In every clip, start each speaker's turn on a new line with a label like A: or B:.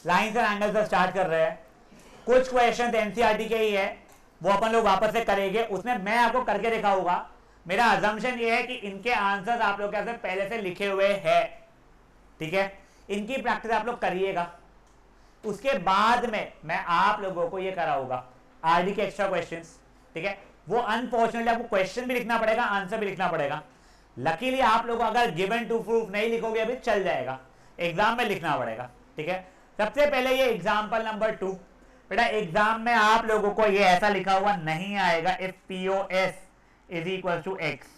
A: Lines and angle से start कर रहे हैं। कुछ क्वेश्चन एनसीईआरटी के ही है, वो अपन लोग वापस से करेंगे, उसमें मैं आपको करके दिखाऊंगा। मेरा अजम्पशन ये है कि इनके आंसर्स आप लोग कैसे पहले से लिखे हुए हैं, ठीक है। इनकी प्रैक्टिस आप लोग करिएगा। उसके बाद में मैं आप लोगों को ये कराऊंगा आरडी के एक्स्ट्रा क्वेश्चंस, ठीक है। वो अनफॉर्चुनेटली आपको क्वेश्चन भी लिखना पड़ेगा, आंसर भी लिखना पड़ेगा। लकीली आप लोग अगर गिवन टू प्रूफ नहीं लिखोगे अभी चल जाएगा, एग्जाम में लिखना पड़ेगा, ठीक है। सबसे पहले ये एग्जाम्पल नंबर 2, बेटा एग्जाम में आप लोगों को ये ऐसा लिखा हुआ नहीं आएगा, if POS is equal to X.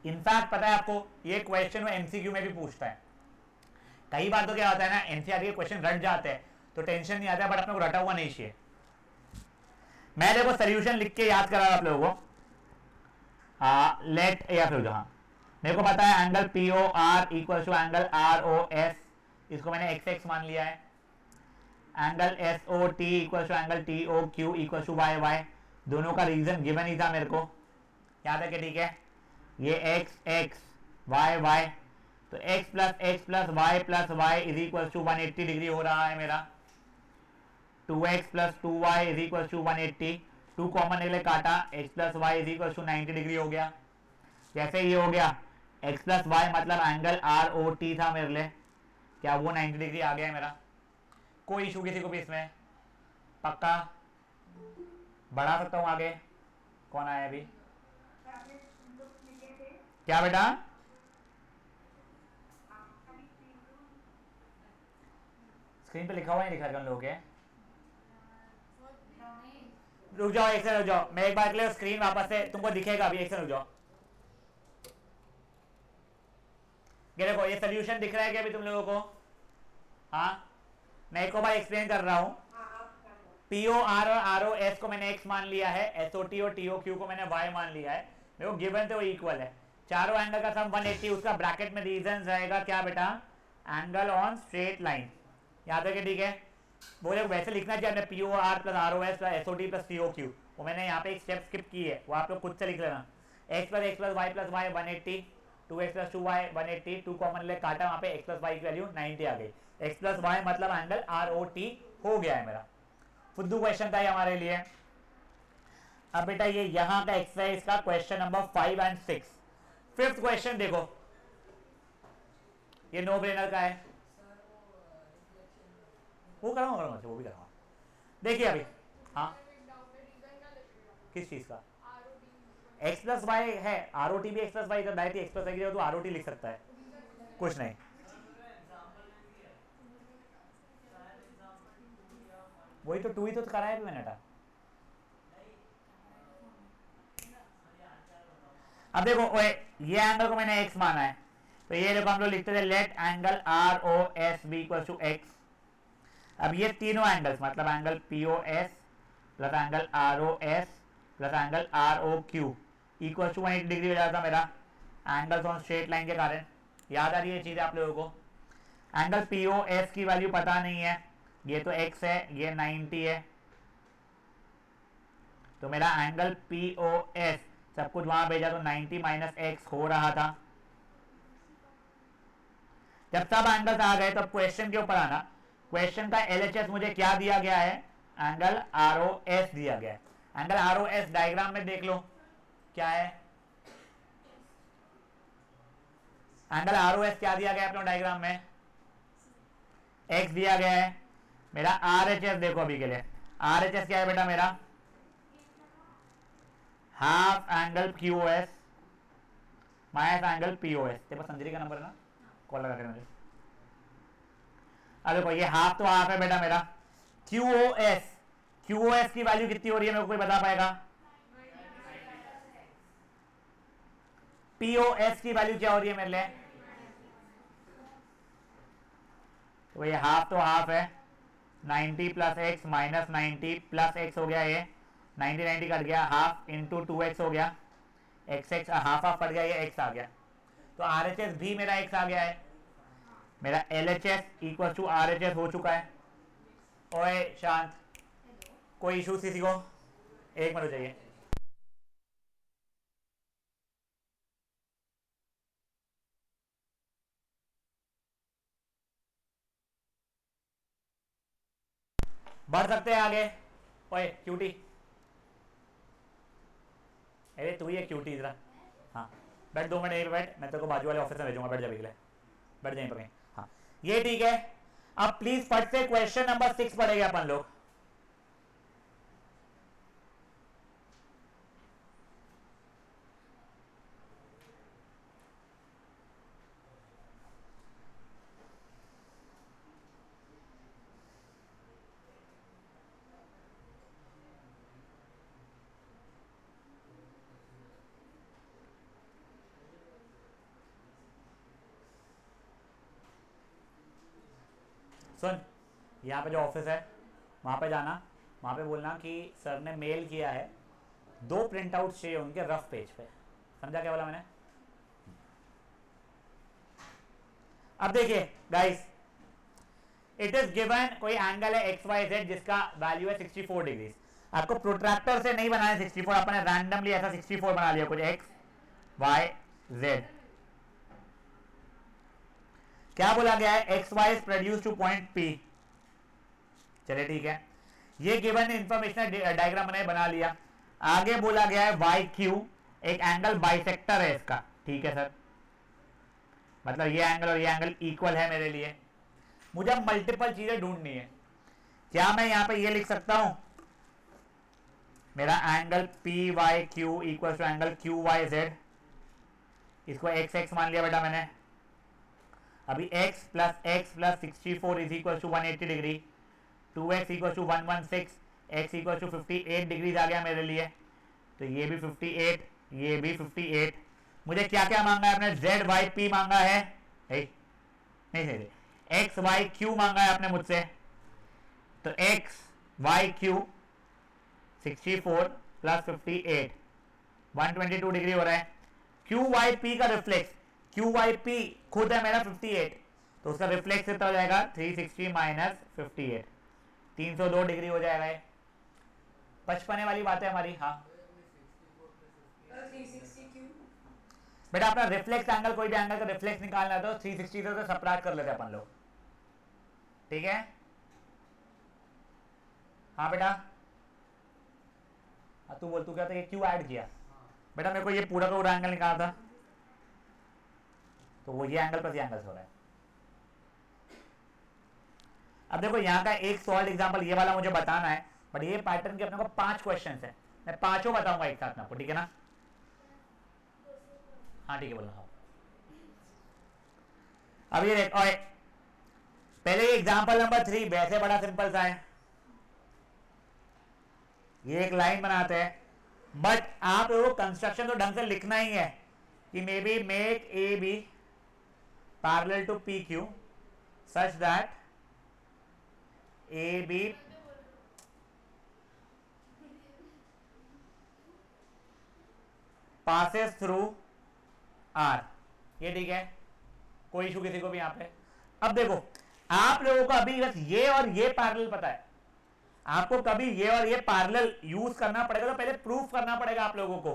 A: In fact पता है आपको ये क्वेश्चन वो MCQ में भी पूछता है। कई बार तो क्या होता है ना, एनसीईआरटी के क्वेश्चन रट जाते हैं तो टेंशन नहीं आता, बट अपने को रटा हुआ नहीं चाहिए। मैं देखो सोल्यूशन लिख के याद करा आप लोगों को। लेट या फिर जहां मेरे को पता है angle POR equal to angle ROS, इसको मैंने XX मान लिया है। Angle SOT equal to angle TOQ equal to YY, दोनों का रीजन गिवन ही था मेरे को, याद है कि ठीक है। ये x y y, तो x plus y is equal to 180 degree हो रहा है मेरा। 2x plus 2y is equal to 180, 2 common निकले काटा, x plus Y is equal to 90 degree हो गया। जैसे ये हो गया x प्लस वाई मतलब एंगल ROT था मेरे लिए, क्या वो 90 डिग्री आ गया है मेरा। कोई इशू किसी को भी इसमें, पक्का बढ़ा सकता हूं आगे। कौन आया अभी, क्या बेटा? स्क्रीन पे लिखा हुआ है, लिखा है लोगों के। रुक जाओ एक से, रुक जाओ, मैं एक बार के लिए स्क्रीन वापस से तुमको दिखेगा अभी, एक से रुक जाओ। ये देखो ये सोल्यूशन दिख रहा है क्या अभी तुम लोगों को? हाँ, मैं एक बार एक्सप्लेन कर रहा हूं। POR और ROS को मैंने x मान लिया है, SOT और TOQ को मैंने y मान लिया है। मेरे को गिवन थे वो इक्वल है, चारों एंगल का सम 180, उसका ब्रैकेट में रीजन रहेगा क्या बेटा, एंगल ऑन स्ट्रेट लाइन, याद है कि ठीक है। बोले वैसे लिखना चाहिए आपने POR plus ROS plus SOT plus TOQ, वो मैंने यहाँ पे एक स्टेप स्किप की है, वो आप लोग खुद से लिख लेना। x plus y plus y 180, 2x plus 2y 180, 2 common ले काटा, वहाँ पे x प्लस y की वैल्यू 90 आ गई। x प्लस y मतलब एंगल ROT हो गया है मेरा। फुद्दू क्वेश्चन था हमारे लिए। अब बेटा ये यहां का एक्सरसाइज का question number 5 and 6। Fifth question देखो, ये नो ब्रेनर का है, वो कराऊंगा वो भी कराऊंगा। देखिए अभी, हाँ किस चीज का, x प्लस वाई है, ROT भी x plus Y, directly x plus Y तो ROT लिख सकता है, कुछ नहीं। वही तो 2 ही तो कराया भी मैंने था। अब देखो ये एंगल को मैंने x माना है, तो ये देखो हम लोग लिखते थे let angle ROS be equal to x। अब ये तीनों एंगल्स मतलब angle POS plus angle ROS plus angle ROQ equal to 180 degree हो जाता मेरा, एंगल्स ऑन स्ट्रेट लाइन के कारण। याद आ रही है चीज़ आप लोगों को? एंगल POS की वैल्यू पता नहीं है, ये तो x है, ये 90 है, तो मेरा एंगल POS सब कुछ वहां भेजा तो 90 माइनस x हो रहा था। जब सब एंगल्स आ गए तो क्वेश्चन के ऊपर आना। क्वेश्चन का LHS मुझे क्या दिया गया है, एंगल ROS दिया गया है। एंगल ROS डायग्राम में देख लो क्या है, एंगल ROS क्या दिया गया है अपने डायग्राम में, x दिया गया है। मेरा RHS देखो अभी के लिए, RHS क्या है बेटा मेरा, half angle QOS minus angle POS। तेरे पास संजरी का नंबर है ना, कॉल लगा कर मुझे। अब देखो ये हाफ तो हाफ है बेटा मेरा, QOS की वैल्यू कितनी हो रही है मेरे को कोई बता पाएगा? POS की वैल्यू क्या हो रही है मेरे लिए, तो ये हाफ तो हाफ है, 90 plus x minus 90 plus x हो गया, ये 90 कट गया, हाफ इंटू 2x हो गया, x हाफ हाफ कट गया, ये x आ गया, तो RHS भी मेरा x आ गया है। मेरा LHS इक्वल टू RHS हो चुका है। ओए शांत, कोई इशू किसी को? एक मिनट चाहिए। बढ़ सकते हैं आगे। ओए क्यूटी, अरे तू ही है क्यूटी इधर। हाँ बैठ, 2 मिनट यहीं पे बैठ, मैं तेरे को बाजू वाले ऑफिस में भेजूंगा, बैठ जा के लिए, बैठ जाए पर। हाँ ये ठीक है। अब प्लीज फट से क्वेश्चन नंबर 6 पढ़ेंगे अपन लोग। सुन, यहाँ पे जो ऑफिस है वहाँ पे जाना, वहाँ पे बोलना कि सर ने मेल किया है, 2 प्रिंट आउट चाहिए उनके रफ पेज पे। समझा क्या बोला मैंने? अब देखिए गाइस, इट इज गिवन कोई एंगल है एक्स वाई जेड जिसका वैल्यू है 64 डिग्री। आपको प्रोट्रैक्टर से नहीं बनाया 64, आपने रैंडमली ऐसा 64 बना लिया कुछ एक्स वाई जेड। क्या बोला गया है? X Y is produce to point P. चलिए ठीक है, ये गिवन इंफॉर्मेशन डायग्राम मैंने बना लिया। आगे बोला गया है वाई क्यू एक एंगल बाइसेक्टर है इसका, ठीक है सर, मतलब ये एंगल और ये एंगल इक्वल है मेरे लिए। मुझे मल्टीपल चीजें ढूंढनी है। क्या मैं यहां पे ये लिख सकता हूं, मेरा angle P Y Q equal to angle Q Y Z, इसको एक्स एक्स मान लिया बेटा मैंने। अभी x plus 64 is equal to 180 degree, 2x equal to 116, x equal to 58 degrees आ गया मेरे लिए। तो ये भी 58, ये भी 58। मुझे क्या क्या मांगा है आपने? z y p मांगा है, नहीं x y q मांगा है आपने मुझसे। तो x y q 64 plus 58 122 degree हो रहा है। क्यू वाई पी का रिफ्लेक्स, क्यू वाई पी खुद है मेरा 58, तो उसका रिफ्लेक्स कितना हो जाएगा? 360 माइनस 58, 302 डिग्री हो जाएगा। ये बचपने वाली बात है हमारी। हाँ बेटा, अपना रिफ्लेक्स एंगल, कोई भी एंगल का रिफ्लेक्स निकालना है तो 360 से तो सबट्रैक्ट कर लेते अपन लोग, ठीक है? हाँ बेटा, हाँ तू बोल, तू क्या था, ये क्यों ऐड किया? बेटा मेरे को ये पूरा का पूरा एंगल निकालना था, तो वो ये एंगल प्लस ये एंगल हो रहा है। अब देखो यहाँ का एक सॉल्व एग्जांपल ये वाला मुझे बताना है, बट ये पैटर्न के अपने को 5 क्वेश्चंस है, मैं पांचों बताऊंगा एक साथ में आपको, ठीक है ना? हाँ ठीक है, बोलो। हाँ अब ये देख, और पहले एग्जांपल नंबर 3 वैसे बड़ा सिंपल सा है। ये एक लाइन बनाते हैं, बट आप लोगों को कंस्ट्रक्शन तो ढंग से लिखना ही है कि maybe make A B parallel to P Q such that A B passes through R. ये ठीक है, कोई इशू किसी को भी यहां पे। अब देखो आप लोगों को अभी बस ये और ये पैरेलल पता है, आपको कभी ये और ये पैरेलल यूज करना पड़ेगा, तो पहले प्रूफ करना पड़ेगा आप लोगों को।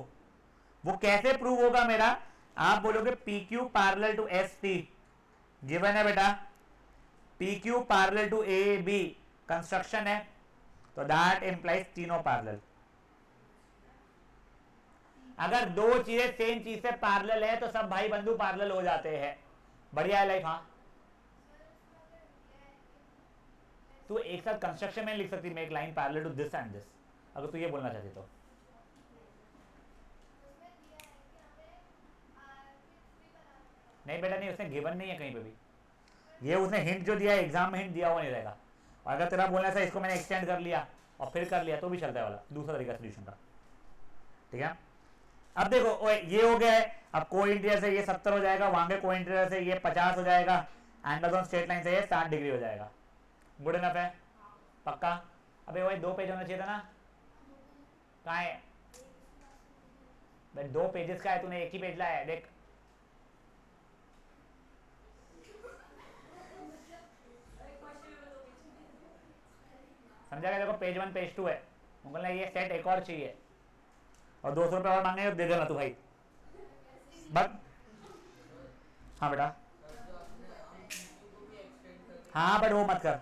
A: वो कैसे प्रूव होगा मेरा? आप बोलोगे P Q parallel to S T, given है बेटा, P Q parallel to A B construction है, तो दैट इंप्लाइज तीनों पैरेलल। अगर दो चीजें सेम चीज से पैरेलल है तो सब भाई बंधु पैरेलल हो जाते हैं। बढ़िया है लाइफ। हाँ तू एक साथ कंस्ट्रक्शन में लिख सकती make line parallel to this and this, अगर तू ये बोलना चाहती तो। नहीं बेटा नहीं, उसने गिवन नहीं है कहीं पे भी, ये उसने हिंट जो दिया है एग्जाम में हिंट दिया हुआ नहीं रहेगा। और अगर तेरा बोलना था इसको मैंने एक्सटेंड कर लिया और फिर कर लिया तो भी चलता है वाला, दूसरा तरीका सोल्यूशन का, ठीक है? अब देखो ये हो गया है, अब को इंटीरियर से ये 70 हो जाएगा, वहां के को इंटीरियर से ये 50 हो जाएगा, एंगल ऑन स्ट्रेट लाइन से ये 60 डिग्री हो जाएगा। गुड इनफ है? पक्का? अबे वही 2 पेज होना चाहिए था ना, कहाँ है भाई? 2 पेजेस का है, तूने एक ही पेज लाया है, देख। समझा गया? देखो पेज 1 पेज 2 है, उनको ये सेट एक और चाहिए और 200 रुपये और मांगे दे देना तू भाई, बट। हाँ बेटा, हाँ बट वो मत कर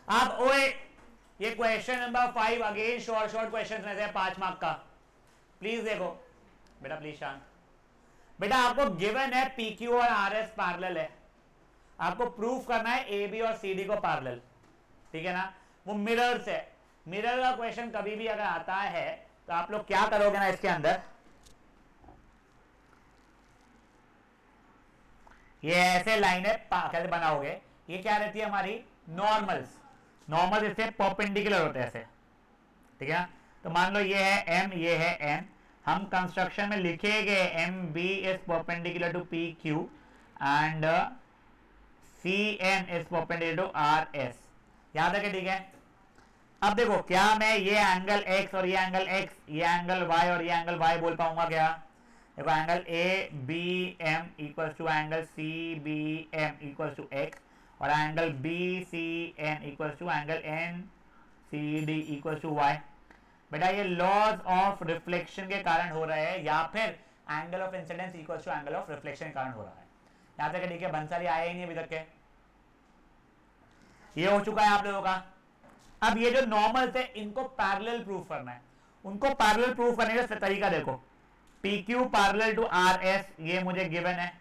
A: आप। ओए ये question number 5 again short question में से 5 मार्क का। प्लीज देखो बेटा, प्लीज शांत। बेटा आपको गिवन है पी क्यू और आर एस पैरेलल है, आपको प्रूफ करना है ए बी और सी डी को पैरेलल, ठीक है ना। वो मिरर से, मिरर का क्वेश्चन कभी भी अगर आता है तो आप लोग क्या करोगे ना, इसके अंदर ये ऐसे लाइन है कैसे बनाओगे, ये क्या रहती है हमारी नॉर्मल्स, नॉर्मल इससे परपेंडिकुलर होते हैं ऐसे, ठीक है। तो मान लो ये है एम, ये है एन, हम कंस्ट्रक्शन में लिखेंगे M B is perpendicular to P Q and C N is perpendicular to R S, याद रखे, ठीक है। अब देखो क्या मैं ये एंगल x और ये एंगल x, ये एंगल y और ये एंगल y बोल पाऊंगा क्या? देखो angle A B M equals to angle C B M equals to X और angle B C N equals to angle N C D equals to Y. बेटा ये लॉज ऑफ रिफ्लेक्शन के कारण हो रहा है या फिर angle of incidence equals to angle of reflection के कारण हो रहा है। यहाँ तक ठीक है, बंसाली आया ही नहीं अभी तक के, ये हो चुका है आप लोगों का। अब ये जो नॉर्मल थे इनको पैरेलल प्रूफ करना है, उनको पैरेलल प्रूफ करने का तरीका देखो, P Q parallel to R S ये मुझे गिवन है,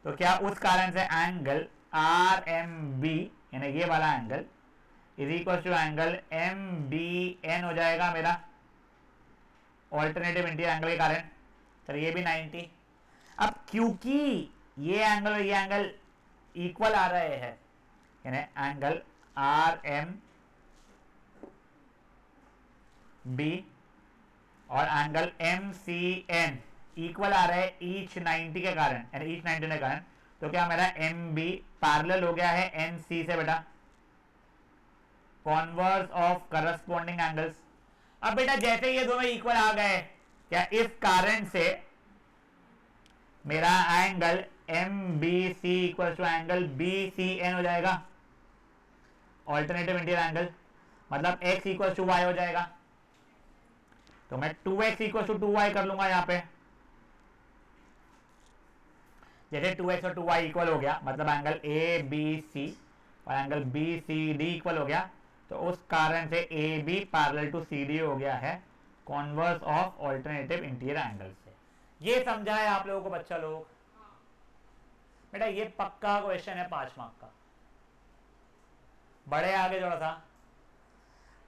A: तो क्या उस कारण से एंगल आर एम बी यानी ये वाला angle is equal to angle M B N हो जाएगा मेरा ऑल्टरनेटिव इंटीरियर एंगल के कारण, चलो ये भी 90। अब क्योंकि ये एंगल और ये एंगल इक्वल आ रहे हैं यानी एंगल आर एम बी और angle M C N equal आ रहे हैं ईच 90 के कारण, यानी ईच 90 के कारण, तो क्या मेरा एम बी पैरेलल हो गया है एन सी से बेटा, कॉन्वर्स ऑफ करस्पॉन्डिंग एंगल्स। अब बेटा जैसे ये दोनों इक्वल आ गए, क्या इस कारण से मेरा angle M B C equal to angle B C N हो जाएगा ऑल्टरनेटिव इंटीरियर एंगल, मतलब x इक्वल टू वाई हो जाएगा, तो मैं 2x इक्वल टू 2y कर लूंगा यहाँ पे। जैसे 2x और 2y इक्वल हो गया मतलब एंगल ए बी सी और angle B C D equal हो गया, तो उस कारण से A B parallel to C D हो गया है converse of alternative interior angle से। ये समझा है आप लोगों को बच्चा लोग? बेटा ये पक्का क्वेश्चन है 5 मार्क का। बड़े आगे थोड़ा सा।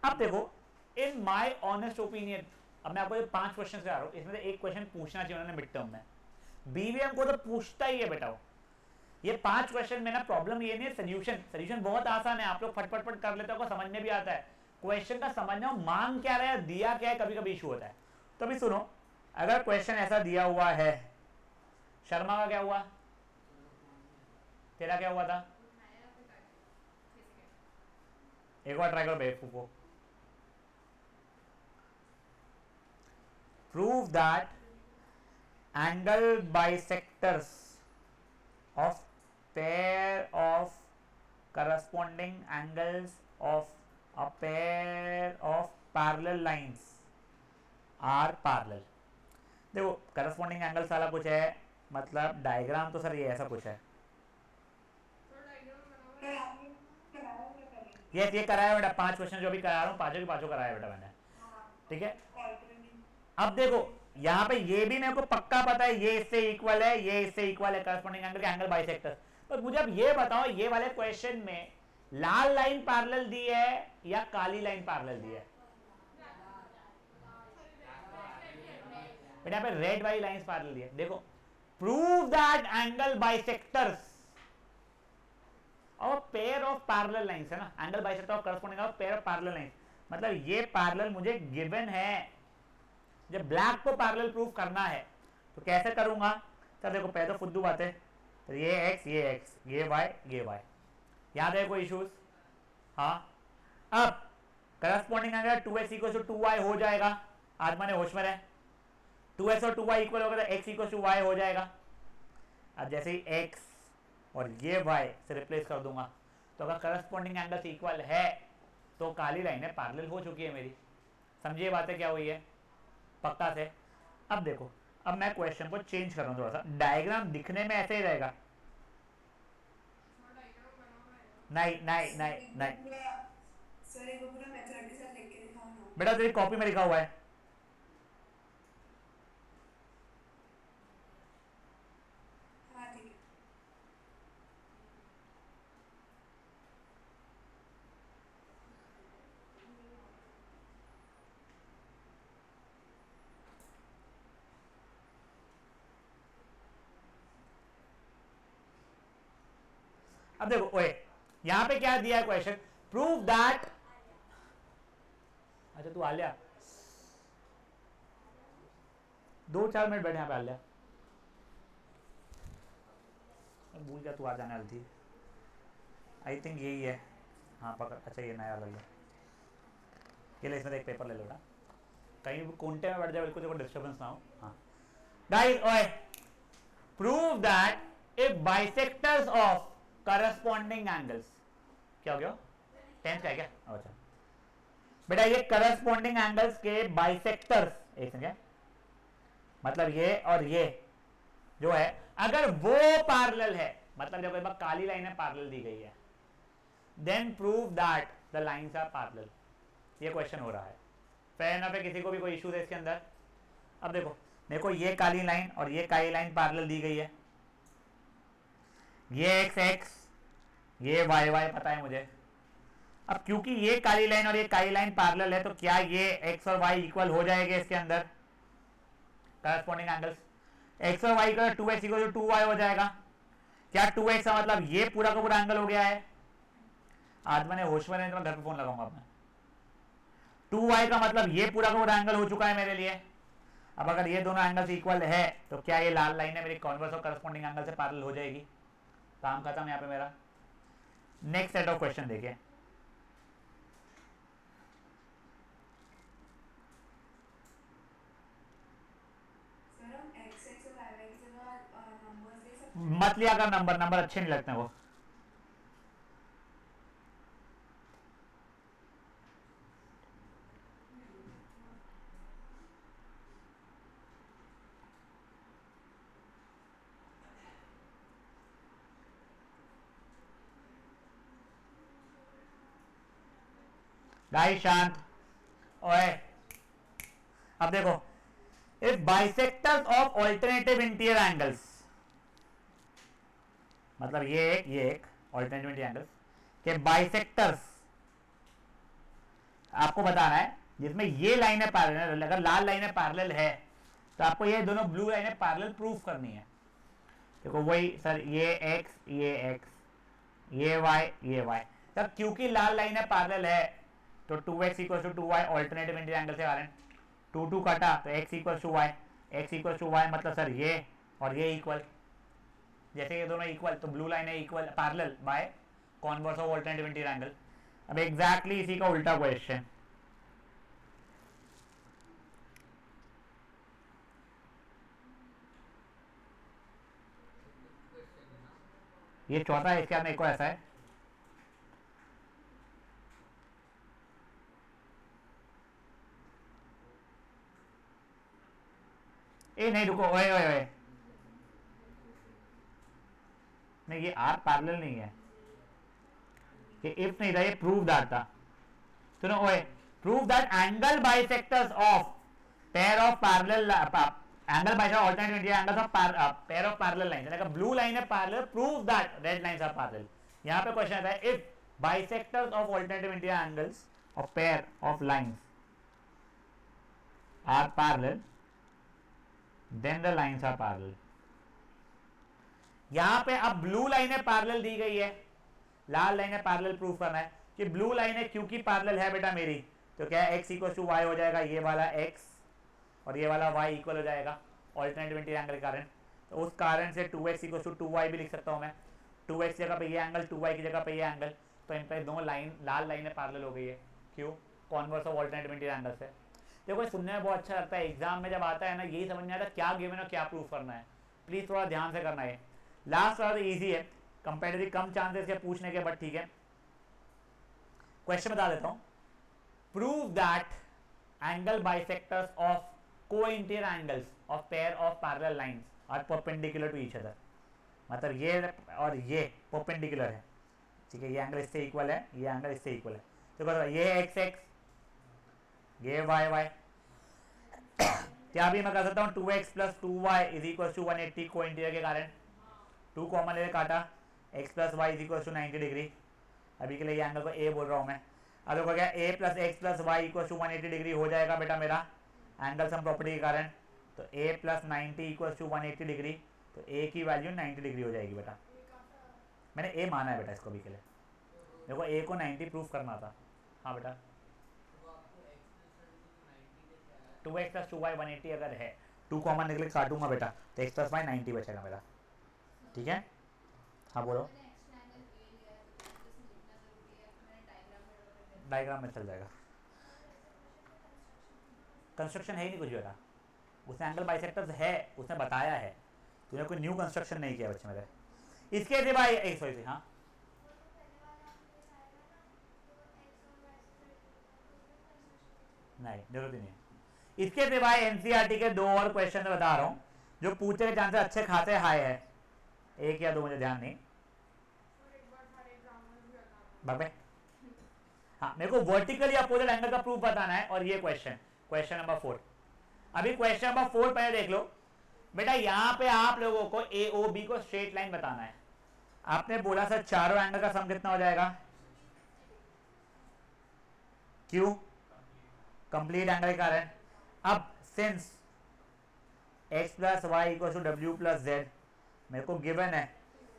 A: अब देखो इन माय ऑनेस्ट ओपिनियन, अब मैं आपको ये 5 क्वेश्चन से आ रहा हूं, इसमें से एक क्वेश्चन पूछना चाहिए उन्होंने मिड टर्म में, बीवीएम को तो पूछता ही है बेटा वो। ये 5 क्वेश्चन में ना प्रॉब्लम ये नहीं है, सोल्यूशन बहुत आसान है, आप लोग फटफट कर लेते हो, समझ में भी आता है। क्वेश्चन का समझना मांग क्या रहा है, दिया क्या है, कभी कभी इशू होता है। तो अभी सुनो, अगर क्वेश्चन ऐसा दिया हुआ है, शर्मा का क्या हुआ, तेरा क्या हुआ था, एक बार ट्राई करो बेवकूफ को। Prove that angle bisectors of pair of corresponding angles of a pair of parallel lines are parallel। देखो करस्पॉन्डिंग एंगल सारा कुछ है, मतलब डायग्राम तो सर ये ऐसा कुछ है, ये कराया बेटा 5 क्वेश्चन जो भी करा रहा हूँ, पांचों के पांचों कराया बेटा मैंने, ठीक है। अब देखो यहाँ पे ये भी मेरे को पक्का पता है ये इससे इक्वल है, ये इससे इक्वल है, करस्पॉन्डिंग एंगल के एंगल बाइसेक्टर। पर मुझे अब ये बताओ ये वाले क्वेश्चन में लाल लाइन पैरेलल दी है या काली लाइन पैरेलल दी है? बेटा यहाँ पे रेड वाली लाइंस पैरेलल दी है। देखो प्रूव दैट एंगल बाइसेक्टर्स और पेयर ऑफ पैरेलल लाइंस है ना, angle bisector of corresponding of pair of parallel lines, मतलब ये पैरेलल मुझे गिवन है। जब ब्लैक को पैरेलल प्रूफ करना है तो कैसे करूंगा सर? देखो पहले तो फुद्दू बात है, तो ये x ये y ये y, याद है कोई इश्यूज? हाँ, अब corresponding angle 2x equal to 2y हो जाएगा, आज मैंने होश में रहे, 2x और 2y इक्वल होगा तो x इक्वल टू y हो जाएगा। अब जैसे ही x और ये y से रिप्लेस कर दूंगा, तो अगर करस्पॉन्डिंग एंगल से इक्वल है तो काली लाइन पैरेलल हो चुकी है मेरी। समझिए बातें क्या हुई है पक्का से। अब देखो, अब मैं क्वेश्चन को चेंज कर रहा हूं थोड़ा सा, डायग्राम दिखने में ऐसे ही रहेगा, नहीं नहीं नहीं नहीं
B: सर ये पूरा
A: बेटा तेरी कॉपी में लिखा हुआ है। अब देखो ओए, यहां पे क्या दिया है क्वेश्चन, प्रूव दैट, अच्छा तू आलिया 2-4 मिनट बैठे यहाँ पे आलिया, भूल गया तू आ जाने वाली थी, आई थिंक यही है, हाँ पकड़, अच्छा ये नया लग गया, ये ले इसमें एक पेपर ले लो ना, कहीं कोंटे में बैठ जाए बिल्कुल, देखो डिस्टर्बेंस ना हो। हाँ गाइस ओए, prove that if bisectors of corresponding angles, क्या हो गया 10th का है क्या, अच्छा बेटा ये करस्पॉन्डिंग एंगल्स के बाइसेक्टर्स, एक सेकंड, मतलब ये और ये जो है अगर वो पैरेलल है, मतलब जब एक बार काली लाइन पैरेलल दी गई है, then prove that the lines are parallel, ये क्वेश्चन हो रहा है। फेयर एनफ है, किसी को भी कोई इशू है इसके अंदर। अब देखो मेरे को ये काली लाइन और ये काली लाइन पैरेलल दी गई है, ये एक्स एक्स, ये वाई वाई पता है मुझे। अब क्योंकि ये काली लाइन और ये काली लाइन पैरेलल है, तो क्या ये एक्स और वाई इक्वल हो जाएगा इसके अंदर, करस्पॉन्डिंग एंगल्स, एक्स और वाई का 2x इक्वल टू 2y हो जाएगा। क्या 2x का मतलब ये पूरा का पूरा एंगल हो गया है, आज मैंने होश में नहीं तो मैं घर पे फोन लगाऊंगा अपना, 2y का मतलब ये पूरा का पूरा एंगल हो चुका है मेरे लिए। अब अगर ये दोनों एंगल्स इक्वल है तो क्या ये लाल लाइन है मेरी कॉन्वर्स और करस्पॉन्डिंग एंगल से पैरेलल हो जाएगी, काम खत्म यहाँ पे मेरा। नेक्स्ट सेट ऑफ क्वेश्चन देखिए, मत लिया कर नंबर, नंबर अच्छे नहीं लगते वो। गाइस शांत ओए, अब देखो if bisectors of alternative interior angles, मतलब ये एक ऑल्टरनेटिव इंटीरियर एंगल्स के बाइसेक्टर्स आपको बताना है, जिसमें ये लाइनें पैरेलल, अगर लाल लाइनें पैरेलल है तो आपको ये दोनों ब्लू लाइनें पैरेलल प्रूफ करनी है। देखो वही सर, ये x ये x, ये y ये y, तब क्योंकि लाल लाइनें पैरेलल है तो 2x equal to 2y alternative interior angle से आ रहे हैं, 2 कटा तो x equal to y, x equal to y मतलब सर ये और ये इक्वल, जैसे ये दोनों इक्वल तो ब्लू लाइन है equal parallel by converse of alternative interior angle. अब एग्जैक्टली इसी का उल्टा क्वेश्चन, ये चौथा है, इसके बाद एक और ऐसा है, ए नहीं रुको ओए ओए ओए, नहीं ये आर पैरेलल नहीं है, ये इफ नहीं था, ये प्रूव दैट था। सुनो ओए, prove that angle bisectors of pair of parallel, angle bisector alternative interior angles of pair of parallel lines, अगर ब्लू लाइन है parallel, prove that red lines are parallel. यहां पे क्वेश्चन आता है if bisectors of alternative interior angles of pair of lines are parallel then the lines are parallel. यहां पे अब blue लाइनें पैरेलल दी गई है, लाल लाइनें पैरेलल प्रूफ करना है कि ब्लू लाइनें क्योंकि पैरेलल है बेटा मेरी, तो क्या है x इक्वल टू वाई हो जाएगा, ये वाला x और ये वाला y इक्वल हो जाएगा ऑल्टरनेटिव इंटीरियर एंगल के कारण। तो उस कारण से 2x इक्वल टू 2y भी लिख सकता हूं मैं, 2x जगह पे ये एंगल, 2y की जगह पे ये एंगल, तो इन पे दोनों लाइन लाल लाइनें पैरेलल हो गई है, क्यों, converse of alternative interior angle से। देखो सुनने में बहुत अच्छा लगता है, एग्जाम में जब आता है ना यही समझ में आता है क्या गिवन और क्या प्रूफ करना है, प्लीज थोड़ा ध्यान से करना है। लास्ट वाला इजी है, कंपेरेटिवली कम चांसेस है पूछने के, बट ठीक है क्वेश्चन बता देता हूं, prove that angle bisectors of cointerior angles of pair of parallel lines are perpendicular to each other, मतलब ये और ये परपेंडिकुलर है, ठीक है, ये एंगल इससे इक्वल है, ये एंगल इससे इक्वल है, तो ये एक्स एक्स ये वाई वाई क्या भी मैं कर सकता हूँ 2x plus 2y is equal to 180 को इंटीरियर के कारण 2 कॉमन ले काटा x plus Y is equal to 90 degree. अभी के लिए ये एंगल को a बोल रहा हूँ मैं। अब देखो क्या a plus X plus Y equal to 180 degree हो जाएगा बेटा मेरा एंगल सम प्रॉपर्टी के कारण। तो a plus 90 equal to 180 degree, तो a की वैल्यू 90 डिग्री हो जाएगी बेटा। मैंने a माना है बेटा इसको भी के लिए। देखो a को 90 प्रूफ करना था। हाँ बेटा 2x प्लस 2y 180 अगर है 2 कॉमन निकले काटूंगा बेटा तो x प्लस वाई 90 बचेगा मेरा। ठीक है हाँ बोलो। डायग्राम में चल जाएगा। कंस्ट्रक्शन है ही नहीं कुछ बेटा, उसने एंगल बाइसेक्टर्स है उसने बताया है, तूने कोई न्यू कंस्ट्रक्शन नहीं किया बच्चे मेरे। इसके सिवाय एक सॉरी हाँ नहीं जरूरत ही नहीं है। इसके सिवाय एनसीईआरटी के 2 और क्वेश्चन बता रहा हूँ जो पूछने के चांसेस अच्छे खासे हाई है, 1 या 2 मुझे ध्यान नहीं। बाबे हाँ मेरे को वर्टिकली अपोजिट एंगल का प्रूफ बताना है और ये क्वेश्चन नंबर 4। अभी क्वेश्चन नंबर 4 पहले देख लो बेटा। यहां पे आप लोगों को ए ओ बी को स्ट्रेट लाइन बताना है। आपने बोला सर चारों एंगल का सम कितना हो जाएगा, क्यों कंप्लीट एंगल के कारण। अब since x plus Y equal to W plus Z मेरे को गिवन है,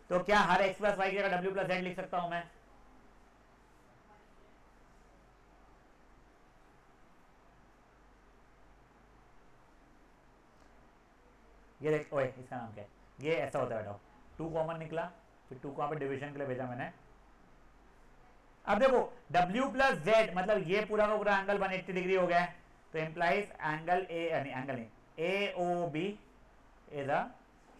A: तो क्या हर x प्लस वाई की जगह डब्ल्यू प्लस जेड लिख सकता हूं मैं। ये देख ओए इसका नाम क्या है, ये ऐसा होता है बेटा 2 कॉमन निकला फिर 2 को यहाँ पे डिवीजन के लिए भेजा मैंने। अब देखो W प्लस जेड मतलब ये पूरा का पूरा एंगल 180 डिग्री हो गया है, तो implies angle A O B is a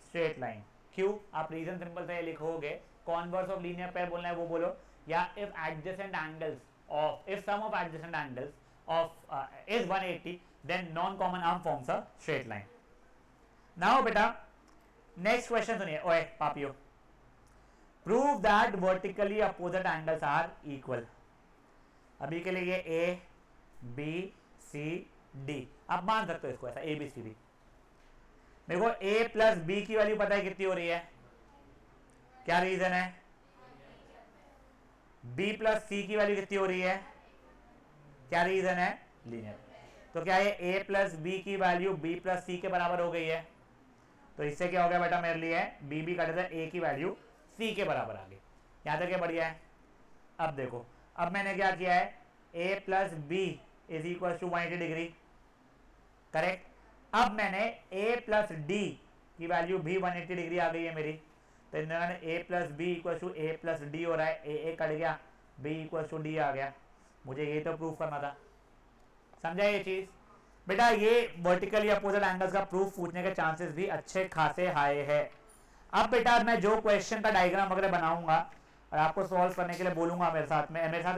A: straight line. क्यों आप रीजन सिंपल से लिखोगे, कॉन्वर्स ऑफ लीनियर पेयर बोलना है वो बोलो, या if adjacent angles of if sum of adjacent angles of is 180 then non common arm forms a straight line. Now बेटा नेक्स्ट क्वेश्चन सुनिए ओए पापियो, prove that vertically opposite angles are equal. अभी के लिए ये ए बी सी डी आप मान सकते हो इसको ऐसा ए बी सी डी। मेरे को ए प्लस बी की वैल्यू पता है कितनी हो रही है, क्या रीजन है। बी प्लस सी की वैल्यू कितनी हो रही है, क्या रीजन है, लीनियर। तो क्या ये ए प्लस बी की वैल्यू बी प्लस सी के बराबर हो गई है, तो इससे क्या हो गया बेटा मेरे लिए बी बी कटे थे ए की वैल्यू सी के बराबर आ गई। यहां तक क्या बढ़िया है। अब देखो अब मैंने क्या किया है, A plus B is equal to 180 degree correct. अब मैंने ए प्लस डी की वैल्यू भी 180 डिग्री आ गई है मेरी, तो मैंने A plus B equal to A plus D हो रहा है, ए कट गया बी इक्वल टू डी आ गया। मुझे ये तो प्रूफ करना था, समझा ये चीज बेटा। ये वर्टिकली अपोजिट एंगल्स का प्रूफ पूछने के चांसेस भी अच्छे खासे हाई है। अब बेटा मैं जो क्वेश्चन का डायग्राम वगैरह बनाऊंगा और आपको सॉल्व करने के लिए बोलूंगा मेरे साथ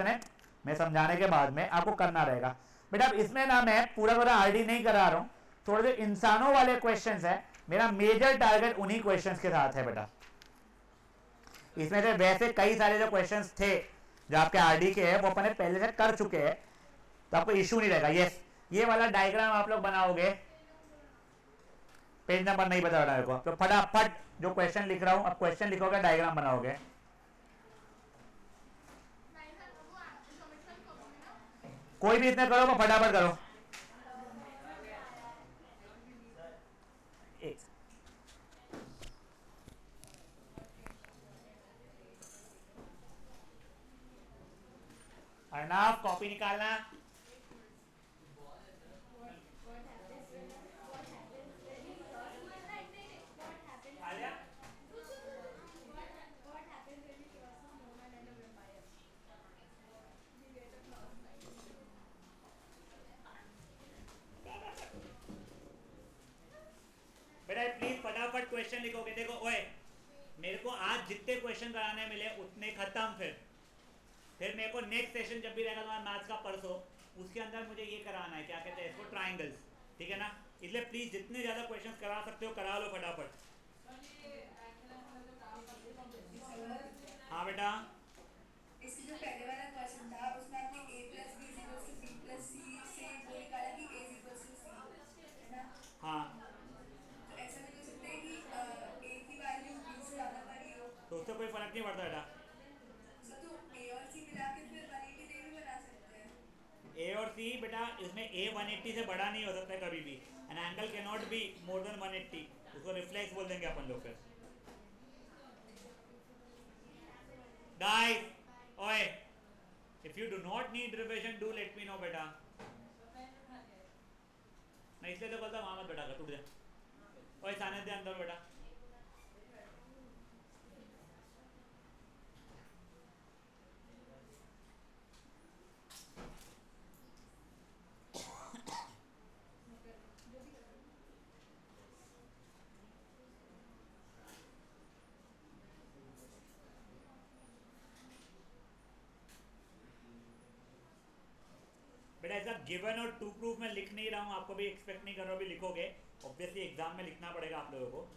A: ने मैं समझाने के बाद में आपको करना रहेगा बेटा। इसमें ना मैं पूरा पूरा आरडी नहीं करा रहा हूँ, थोड़े जो इंसानों वाले क्वेश्चंस है मेरा मेजर टारगेट उन्हीं क्वेश्चंस के साथ है बेटा। इसमें से वैसे कई सारे जो क्वेश्चंस थे जो आपके आरडी के हैं वो अपने पहले से कर चुके हैं, तो आपको इश्यू नहीं रहेगा। यस ये वाला डायग्राम आप लोग बनाओगे, पेज नंबर नहीं बता रहा मेरे को, तो फटाफट जो क्वेश्चन लिख रहा हूं अब क्वेश्चन लिखोगे डायग्राम बनाओगे। कोई भी इतने करो फटाफट करो। अर्नाफ कॉपी निकालना। बेटा प्लीज फटाफट क्वेश्चन लिखोगे। देखो ओए मेरे को आज जितने क्वेश्चन कराने मिले उतने खत्म, फिर मेरे को नेक्स्ट सेशन जब भी रहेगा तुम्हारा मैथ्स का परसों उसके अंदर मुझे ये कराना है, क्या कहते हैं इसको, ट्राइंगल्स, ठीक है ना। इसलिए प्लीज जितने ज्यादा क्वेश्चन करा सकते हो करा लो फटाफट। हाँ बेटा
B: इसलिए जो पहले वाला क्वेश्चन था उसमें आपने a plus B equals to B plus C से
A: इसमें ए 180 से बड़ा नहीं हो सकता है कभी भी. An angle can not be more than 180. उसको रिफ्लेक्स बोल देंगे अपन लोग. फिर गाइस, ओए, if you do not need revision do let me know बेटा. मैं इसलिए तो बोलता वहां मत बैठा कर, टूट जा. ओए सानिध्य दे अंदर बेटा. बेटा ऐसा गिवन और टू प्रूफ में लिख नहीं रहा हूँ, आपको भी एक्सपेक्ट नहीं कर रहा हूँ भी लिखोगे. ऑब्वियसली एग्जाम में लिखना पड़ेगा आप लोगों को.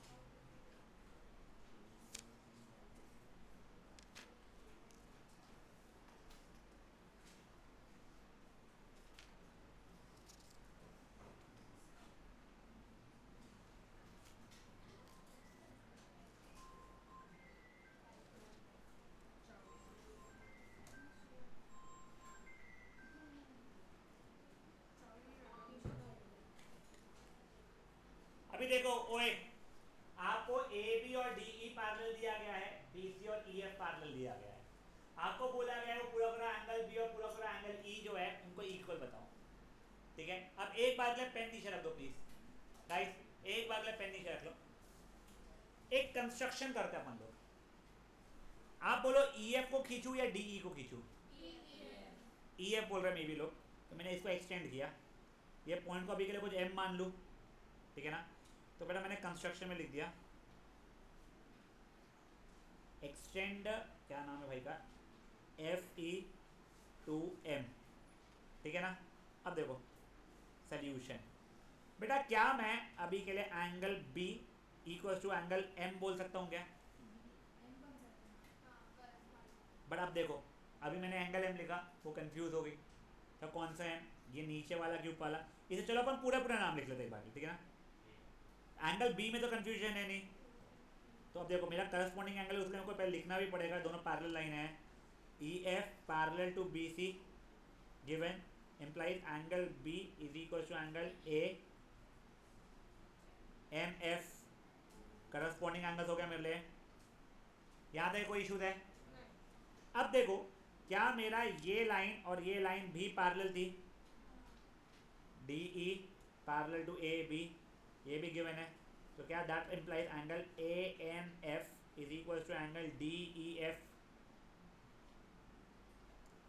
A: अभी देखो ओए, आपको ए बी और डी ई पैरेलल दिया गया है, बी सी और ई एफ पैरेलल दिया गया है. आपको बोला गया है वो पूरा पूरा एंगल बी और पूरा पूरा एंगल ई जो है उनको इक्वल बताओ. ठीक है, अब एक बार के लिए पेन नीचे रख दो प्लीज गाइस. एक बार के लिए पेन नीचे रख लो. एक कंस्ट्रक्शन करते हैं अपन लोग. आप बोलो ई एफ को खींचू या डी ई को खींचू. ई एफ बोल रहे मे भी लोग, तो मैंने इसको एक्सटेंड किया. ये पॉइंट को अभी के लिए कुछ एम मान लूँ. ठीक है ना, तो बेटा मैंने कंस्ट्रक्शन में लिख दिया एक्सटेंड, क्या नाम है भाई का, एफ ई टू एम. ठीक है ना. अब देखो सोल्यूशन. बेटा क्या मैं अभी के लिए angle B equal to angle M बोल सकता हूँ क्या. बट अब देखो अभी मैंने एंगल एम लिखा, वो कंफ्यूज हो गई. तो कौन सा एम, ये नीचे वाला कि ऊपर वाला. इसे चलो अपन पूरा पूरा नाम लिख लेते एक बार. ठीक है ना, एंगल बी में तो कंफ्यूजन है नहीं. तो अब देखो मेरा करस्पॉन्डिंग एंगल है, उसके मेरे को पहले लिखना भी पड़ेगा. दोनों पैरेलल लाइन है. E F parallel to B C given implies angle B is equal to angle A M F. Corresponding angles हो गया मेरे लिए. याद है कोई इशू है. अब देखो क्या मेरा ये लाइन और ये लाइन भी पैरेलल थी, D E parallel to A B, ये भी गिवन है. तो क्या that implies angle A M F is equal to angle D E F.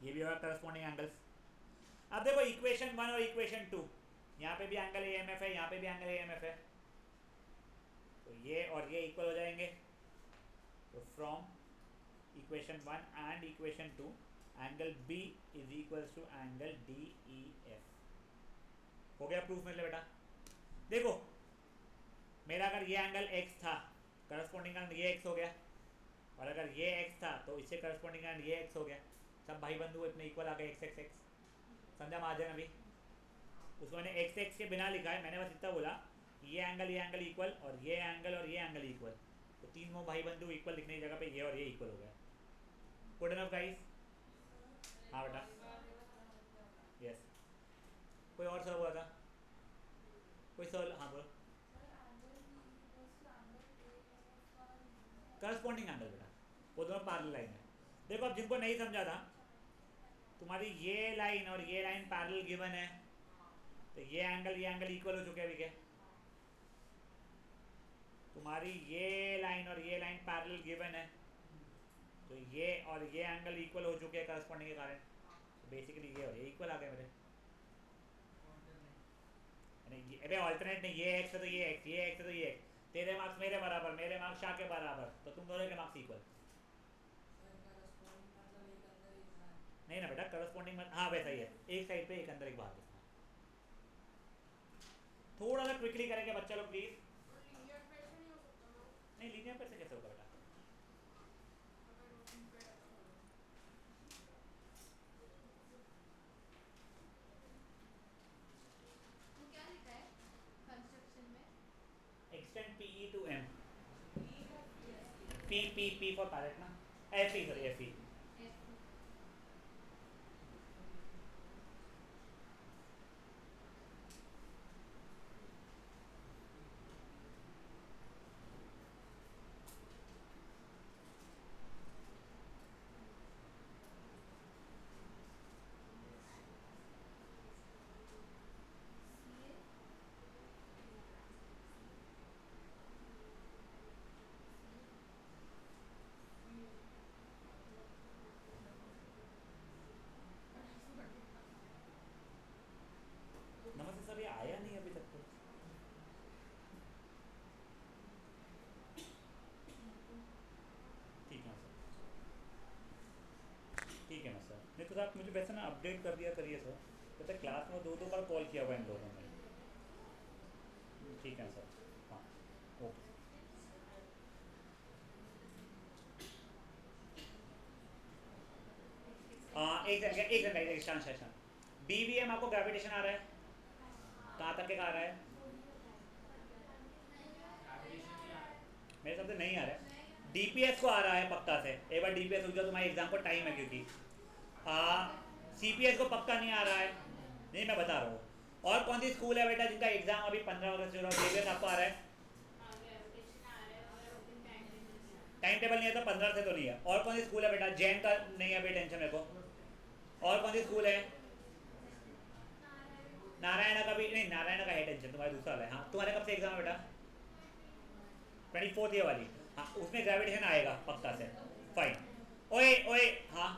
A: ये भी होगा करस्पॉन्डिंग एंगल्स. अब देखो इक्वेशन 1 और इक्वेशन 2, यहाँ पे भी एंगल ए एम एफ है, यहाँ पे भी एंगल ए एम एफ है. तो ये और ये इक्वल हो जाएंगे. तो from equation 1 and equation 2 angle B is equals to angle D E F. हो गया प्रूफ मेरे लिए बेटा. देखो मेरा अगर ये एंगल x था, करस्पॉन्डिंग एंगल ये x हो गया. और अगर ये x था तो इससे करस्पॉन्डिंग एंगल ये x हो गया. सब भाई बंधु इतने इक्वल आ गए, x x x. समझा महाजन. अभी उसको मैंने x x के बिना लिखा है, मैंने बस इतना बोला ये एंगल इक्वल और ये एंगल इक्वल. तो तीनों भाई बंधु इक्वल लिखने की जगह पे ये और ये इक्वल हो गया. Good enough guys. हाँ बेटा. यस. कोई और सवाल हुआ था, कोई सवाल. हाँ बोलो. करस्पॉन्डिंग एंगल बेटा, वो दोनों पैरेलल लाइन है. देखो अब जिनको नहीं समझा था, तुम्हारी ये लाइन और ये लाइन पैरेलल गिवन है, तो ये एंगल इक्वल हो चुके हैं अभी के. तुम्हारी ये लाइन और ये लाइन पैरेलल गिवन है, तो ये और ये एंगल इक्वल हो चुके हैं करस्पॉन्डिंग के कारण. तो बेसिकली ये और ये इक्वल आ गए मेरे. अरे ऑल्टरनेट नहीं, ये एक्स है तो ये एक्स, ये एक्स है तो ये एक्स. तेरे मार्क्स मेरे बराबर, मेरे मार्क्स शाह के बराबर, तो तुम दोनों के मार्क्स इक्वल. नहीं ना बेटा, करस्पॉन्डिंग मत. हाँ वैसा ही है, एक साइड पे एक अंदर एक बाहर. थोड़ा सा क्विकली करेंगे बच्चा लोग प्लीज. नहीं लीनियर पे से कैसे होगा बेटा. Extend P E to M. P for parrot ना, F E, sorry F E. नहीं तो आप मुझे वैसे ना अपडेट कर दिया करिए सर, पता क्लास में 2-2 बार कॉल किया हुआ इन लोगों ने। ठीक है सर, हाँ ओके। हाँ एक सेकंड शांत। BVM आपको ग्रेविटेशन आ रहा है, कहाँ तक के आ रहा है? मेरे सबसे नहीं आ रहा है। DPS को आ रहा है पक्का से, एक बार DPS रुक जाओ, तुम्हारे एग्जाम को टाइम है क्योंकि CPS को पक्का नहीं आ रहा है, नहीं मैं बता रहा हूँ। और कौन सी स्कूल है बेटा जिनका एग्जाम अभी 15 अगस्त से हो रहा है? JVS आपको आ रहा है? टाइम टेबल नहीं है तो 15 से तो नहीं है। और कौन सी स्कूल है बेटा? जैन का नहीं है अभी, टेंशन मेरे को। और कौन सी स्कूल है? नारायण का भी नहीं, नारायण का है टेंशन, तुम्हारा दूसरा है। हाँ तुम्हारे कब से एग्जाम है बेटा? 24 ये वाली, हाँ उसमें ग्रेविटेशन आएगा पक्का से, फाइन। ओए ओए हाँ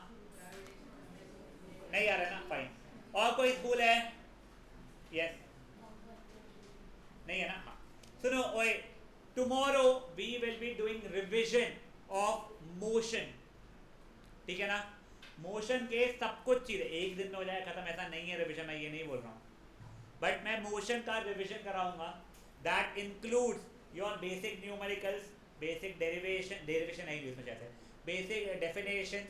A: नहीं आ रहा है ना, फाइन। और कोई स्कूल है? यस नहीं है ना, हाँ सुनो ओए, tomorrow we will be doing revision of motion, ठीक है ना? मोशन के सब कुछ चीजें एक दिन में हो जाए खत्म ऐसा नहीं है रिविजन, मैं ये नहीं बोल रहा हूँ, बट मैं मोशन का रिविजन कराऊंगा। That includes your basic numericals, basic derivation नहीं उसमें जैसे बेसिक डेफिनेशन,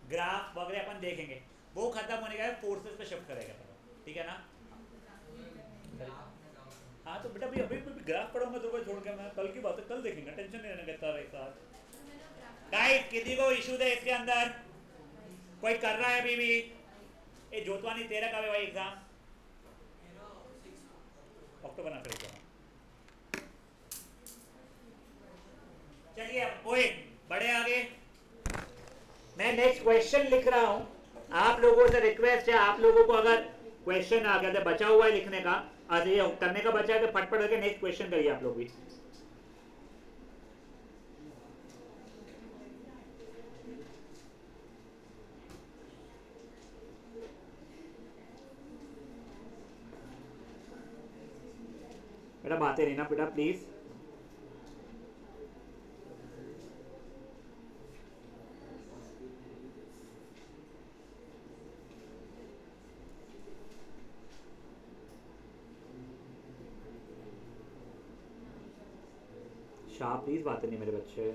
A: ग्राफ वगैरह अपन देखेंगे। वो खत्म होने के बाद फोर्सेस पे शिफ्ट करेगा, ठीक है ना? हाँ तो बेटा अभी अभी ग्राफ पढ़ाऊंगा तो छोड़ के, मैं कल की बात है कल देखेंगे, टेंशन नहीं लेना कहता है साथ। गाइस किसी को इशू है इसके अंदर? कोई कर रहा है अभी भी? ए जोतवानी तेरा कब है भाई एग्जाम? अक्टूबर ना फिर एग्जाम। चलिए ओए बड़े आगे, मैं नेक्स्ट क्वेश्चन लिख रहा हूं। आप लोगों से रिक्वेस्ट है, आप लोगों को अगर क्वेश्चन आ गया तो बचा हुआ है लिखने का, आज ये करने का बचा है तो फटफट करके नेक्स्ट क्वेश्चन करिए आप लोग भी। बेटा बातें नहीं ना बेटा प्लीज। शाह प्लीज बातें नहीं मेरे बच्चे।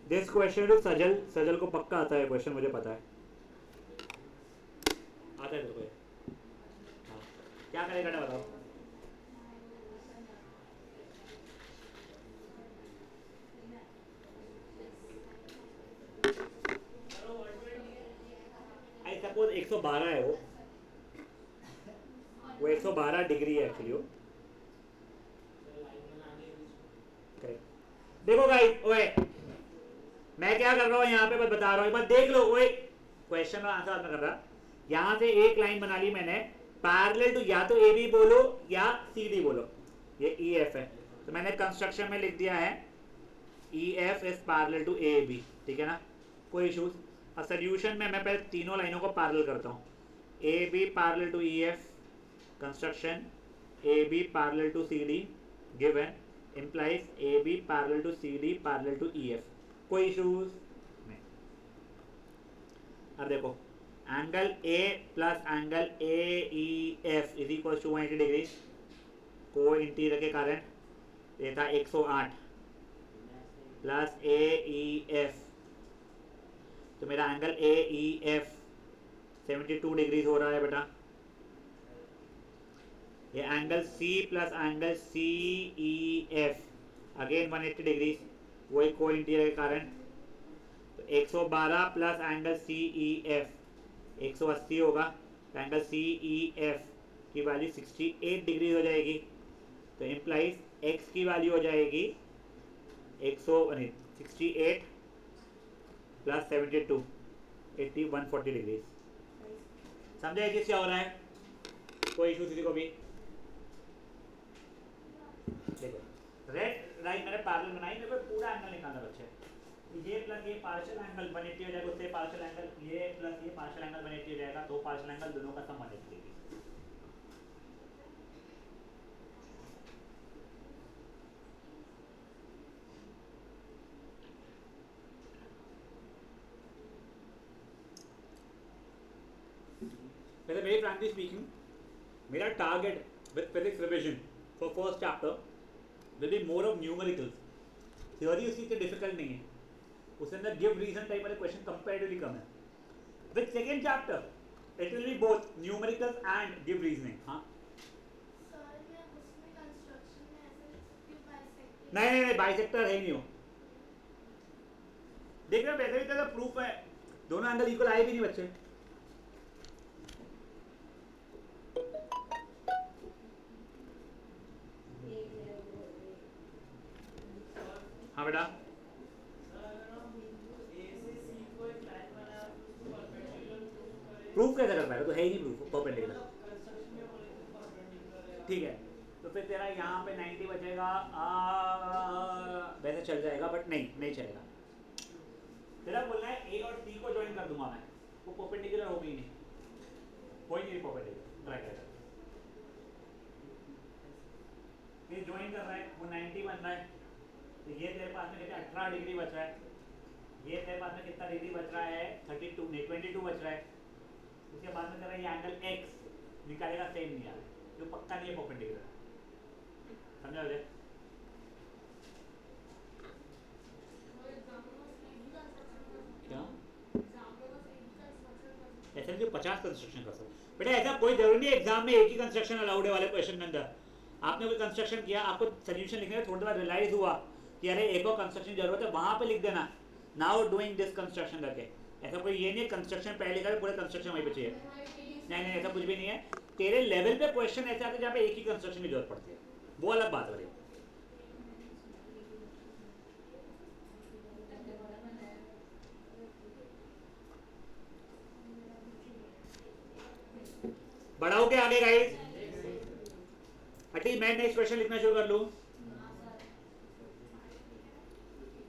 A: दिस क्वेश्चन टू सजल, सजल को पक्का आता है क्वेश्चन, मुझे पता है आता है तेरे को। हाँ क्या करेगा बताओ? आई सपोज 112 है वो 112 डिग्री है एक्चुअली वो। देखो गाइस ओए मैं क्या कर रहा हूँ यहाँ पे बस बता रहा हूँ, एक बार देख लो। ओए क्वेश्चन का आंसर कर रहा, यहाँ से एक लाइन बना ली मैंने पैरेलल टू, या तो ए बी बोलो या सी डी बोलो, ये ई एफ है तो मैंने कंस्ट्रक्शन में लिख दिया है E F is parallel to A B, ठीक है ना? कोई इशूज? और सोल्यूशन में मैं पहले तीनों लाइनों को पैरेलल करता हूँ, A B parallel to E F, construction A B parallel to C D given implies AB parallel to CD parallel to EF। कोई इशूज नहीं। अब देखो angle A plus angle AEF is equal to 180 degree, को interior के कारण ये था 108 plus AEF, तो मेरा एंगल AEF 72 डिग्री हो रहा है बेटा। ये angle C plus angle CEF again 180 degree, वही को इंटीरियर के कारण, तो 112 प्लस एंगल CEF 180 होगा, तो एंगल CEF की वैल्यू 68 डिग्री हो जाएगी, तो इम्प्लाइज x की वैल्यू हो जाएगी 68 प्लस 72 140 डिग्री। समझे किस क्या हो रहा है? कोई इशू किसी को भी? देखो रेड राइट मैंने पैरेलल बनाई, मेरे को पूरा एंगल निकालना बच्चे, ये प्लस ये पार्शियल एंगल 180 हो जाएगा, उससे पार्शियल एंगल ये प्लस ये पार्शियल एंगल 180 हो जाएगा, दो पार्शियल एंगल दोनों का सम 180 होगी। वैसे वेरी फ्रैंकली स्पीकिंग, मेरा target with physics revision for first chapter will be more of numericals. Theory उसकी इतनी डिफिकल्ट नहीं है, उसके अंदर गिव रीजन टाइप वाले क्वेश्चन कंपैरेटिवली कम है। With second chapter it will be both numericals and give reasoning. हाँ नहीं बाइसेक्टर है ही नहीं हो। देख रहे हो वैसे भी तो प्रूफ है, दोनों एंगल इक्वल आए भी नहीं बच्चे। हाँ बेटा प्रूफ कैसे कर पाएगा, तो है ही नहीं प्रूफ परपेंडिकुलर। ठीक है तो फिर तेरा यहाँ पे 90 बचेगा, वैसे चल जाएगा बट नहीं चलेगा। तेरा बोलना है ए और सी को ज्वाइन कर दूंगा मैं, वो परपेंडिकुलर हो गई नहीं, हो ही नहीं परपेंडिकुलर। ट्राई कर, ये ज्वाइन कर रहा है, वो 90 बन रहा है, तो ये तेरे पास में कितना 18 डिग्री बच रहा है, ये तेरे पास में कितना डिग्री बच रहा है 32 नहीं 22 बच रहा है। उसके बाद में तेरा ये एंगल x निकालेगा, सेम नहीं आ रहा है, जो पक्का नहीं है परपेंडिकुलर। समझा मुझे? क्या ऐसे जो 50 कंस्ट्रक्शन कर सकते बेटा, ऐसा कोई जरूरी नहीं एग्जाम में एक ही कंस्ट्रक्शन अलाउड है वाले क्वेश्चन के अंदर। आपने कोई कंस्ट्रक्शन किया, आपको सोल्यूशन लिखने में थोड़ी देर रियलाइज हुआ कि अरे एक और कंस्ट्रक्शन की जरूरत है, वहां पे लिख देना नाउ डूइंग दिस कंस्ट्रक्शन करके। ऐसा कोई ये नहीं कंस्ट्रक्शन पहले का पूरे कंस्ट्रक्शन वहीं पे चाहिए, नहीं ऐसा कुछ भी नहीं है। तेरे लेवल पे क्वेश्चन ऐसे आते हैं जहाँ पे एक ही कंस्ट्रक्शन की जरूरत पड़ती है, वो अलग बात हो रही है। बढ़ाओ के आगे गाइस, मैं नेक्स्ट क्वेश्चन लिखना शुरू कर लूं।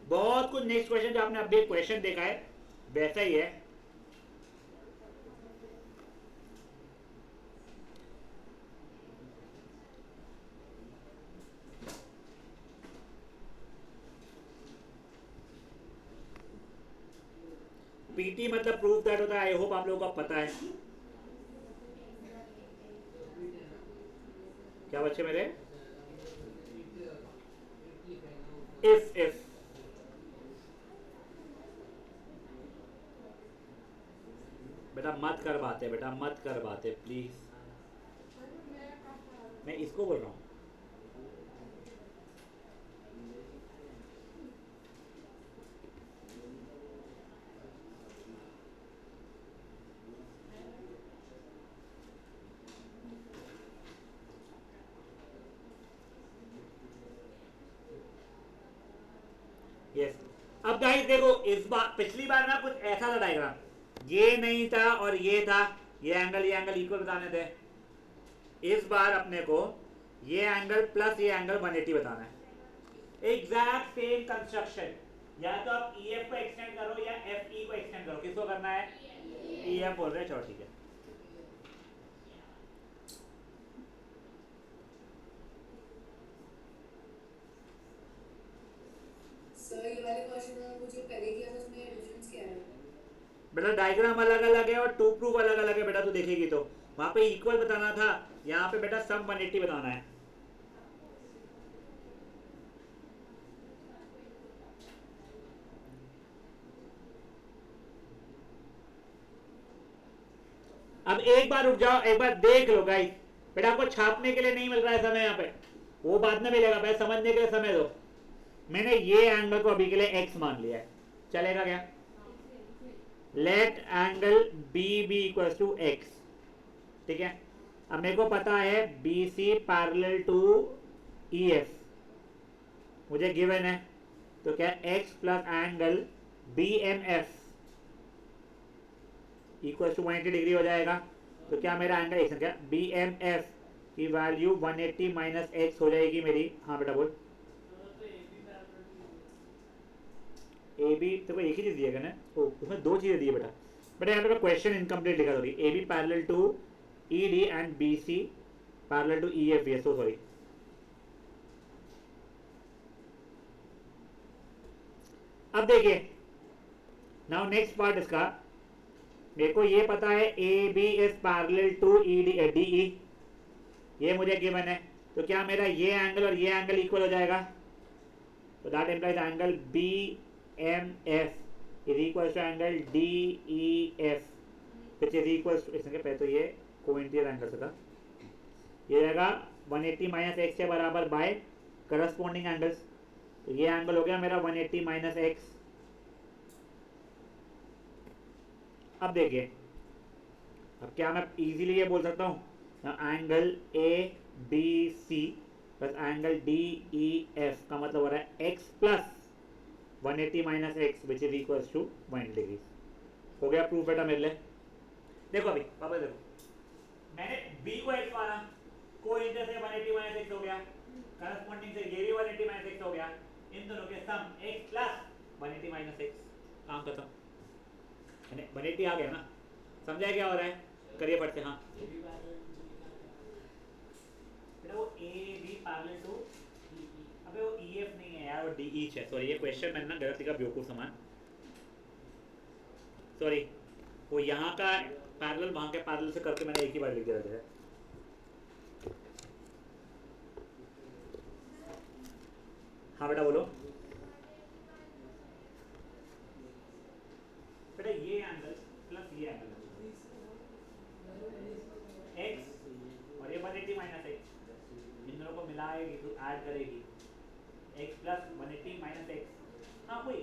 A: बहुत कुछ नेक्स्ट क्वेश्चन जो आपने अभी क्वेश्चन देखा है वैसा ही है। पीटी मतलब प्रूफ दैट होता है, आई होप आप लोगों को पता है। क्या बच्चे मेरे, इफ बेटा मत कर बातें, बेटा मत कर बातें प्लीज, मैं इसको बोल रहा हूँ। यस अब गाइस देखो, इस बार पिछली बार ना कुछ ऐसा था डायग्राम, ये नहीं था और ये था, ये एंगल इक्वल बताने थे। इस बार अपने को ये एंगल प्लस ये एंगल 180 बताना है। एग्जैक्ट सेम कंस्ट्रक्शन, या तो आप EF को एक्सटेंड करो या FE को एक्सटेंड करो। किसको करना है? EF बोल रहे हैं, चलो ठीक है।
B: सर ये वाले क्वेश्चन और मुझे पहले किया था, उसमें डिफरेंस क्या है?
A: बेटा डायग्राम अलग अलग है और टू प्रूफ अलग अलग है बेटा, तू देखेगी तो वहां पे इक्वल बताना था, यहाँ पे बेटा सम 180 बताना है। अब एक बार रुक जाओ, एक बार देख लो गाइस, बेटा आपको छापने के लिए नहीं मिल रहा है समय, यहाँ पे वो बाद में मिलेगा, पहले समझने के लिए समय दो। मैंने ये एंगल को अभी के लिए x मान लिया है, चलेगा क्या? Let angle B B equal to X, ठीक है। अब मेरे को पता है BC पैरेलल टू EF मुझे गिवन है, तो क्या x plus angle BMF equal to 180 degree हो जाएगा। तो क्या मेरा एंगल एक्स क्या BMF की वैल्यू 180 माइनस एक्स हो जाएगी मेरी। हाँ बेटा बोल। ए बी तो एक ही चीज दिएगा ना, ओ उसमें दो चीजें दी है बेटा। बेटा यहाँ पे क्वेश्चन इनकम्प्लीट लिखा, sorry, A B parallel to E D and B C parallel to E F, so sorry. अब देखिए नाउ नेक्स्ट पार्ट इसका, मेरे को ये पता है A B is parallel to E D E, ये मुझे गिवन है, तो क्या मेरा ये एंगल और ये एंगल इक्वल हो जाएगा? तो that implies angle B M F is equal to angle D E F which is equal to, इसके पहले तो ये कोइंटियर एंगल था, ये रहेगा 180 माइनस एक्स के बराबर बाय करस्पॉन्डिंग एंगल्स, तो ये एंगल हो गया मेरा 180 माइनस एक्स। अब देखिए, अब क्या मैं इजीली ये बोल सकता हूँ angle A B C plus angle D E F का मतलब हो रहा है X plus 180 minus X which is equal to 180 degree. हो गया प्रूफ बेटा मेरे लिए। देखो अभी पापा देखो, मैंने बी को एक्स माना, को इंटर से 180 माइनस एक्स हो गया, करस्पॉन्डिंग से ये भी 180 माइनस एक्स हो गया, इन दोनों के सम एक्स प्लस 180 माइनस एक्स, काम खत्म। 180 आ गया ना, समझा क्या हो रहा है? करिए पढ़ते। हाँ बेटा वो ए बी पैरेलल टू, अबे वो ई एफ नहीं है यार, वो डी ई है, सॉरी ये क्वेश्चन मैंने ना गलत लिखा, बेवकूफ समान, सॉरी, वो यहाँ का पैरेलल वहाँ के पैरेलल से करके मैंने एक ही बार लिख दिया था। हाँ बेटा बोलो। बेटा ये एंगल प्लस ये एंगल एक्स और ये 180 माइनस एक्स, इन दोनों को मिलाएगी तो ऐड करेगी एक्स प्लस 180 माइनस एक्स। हाँ वही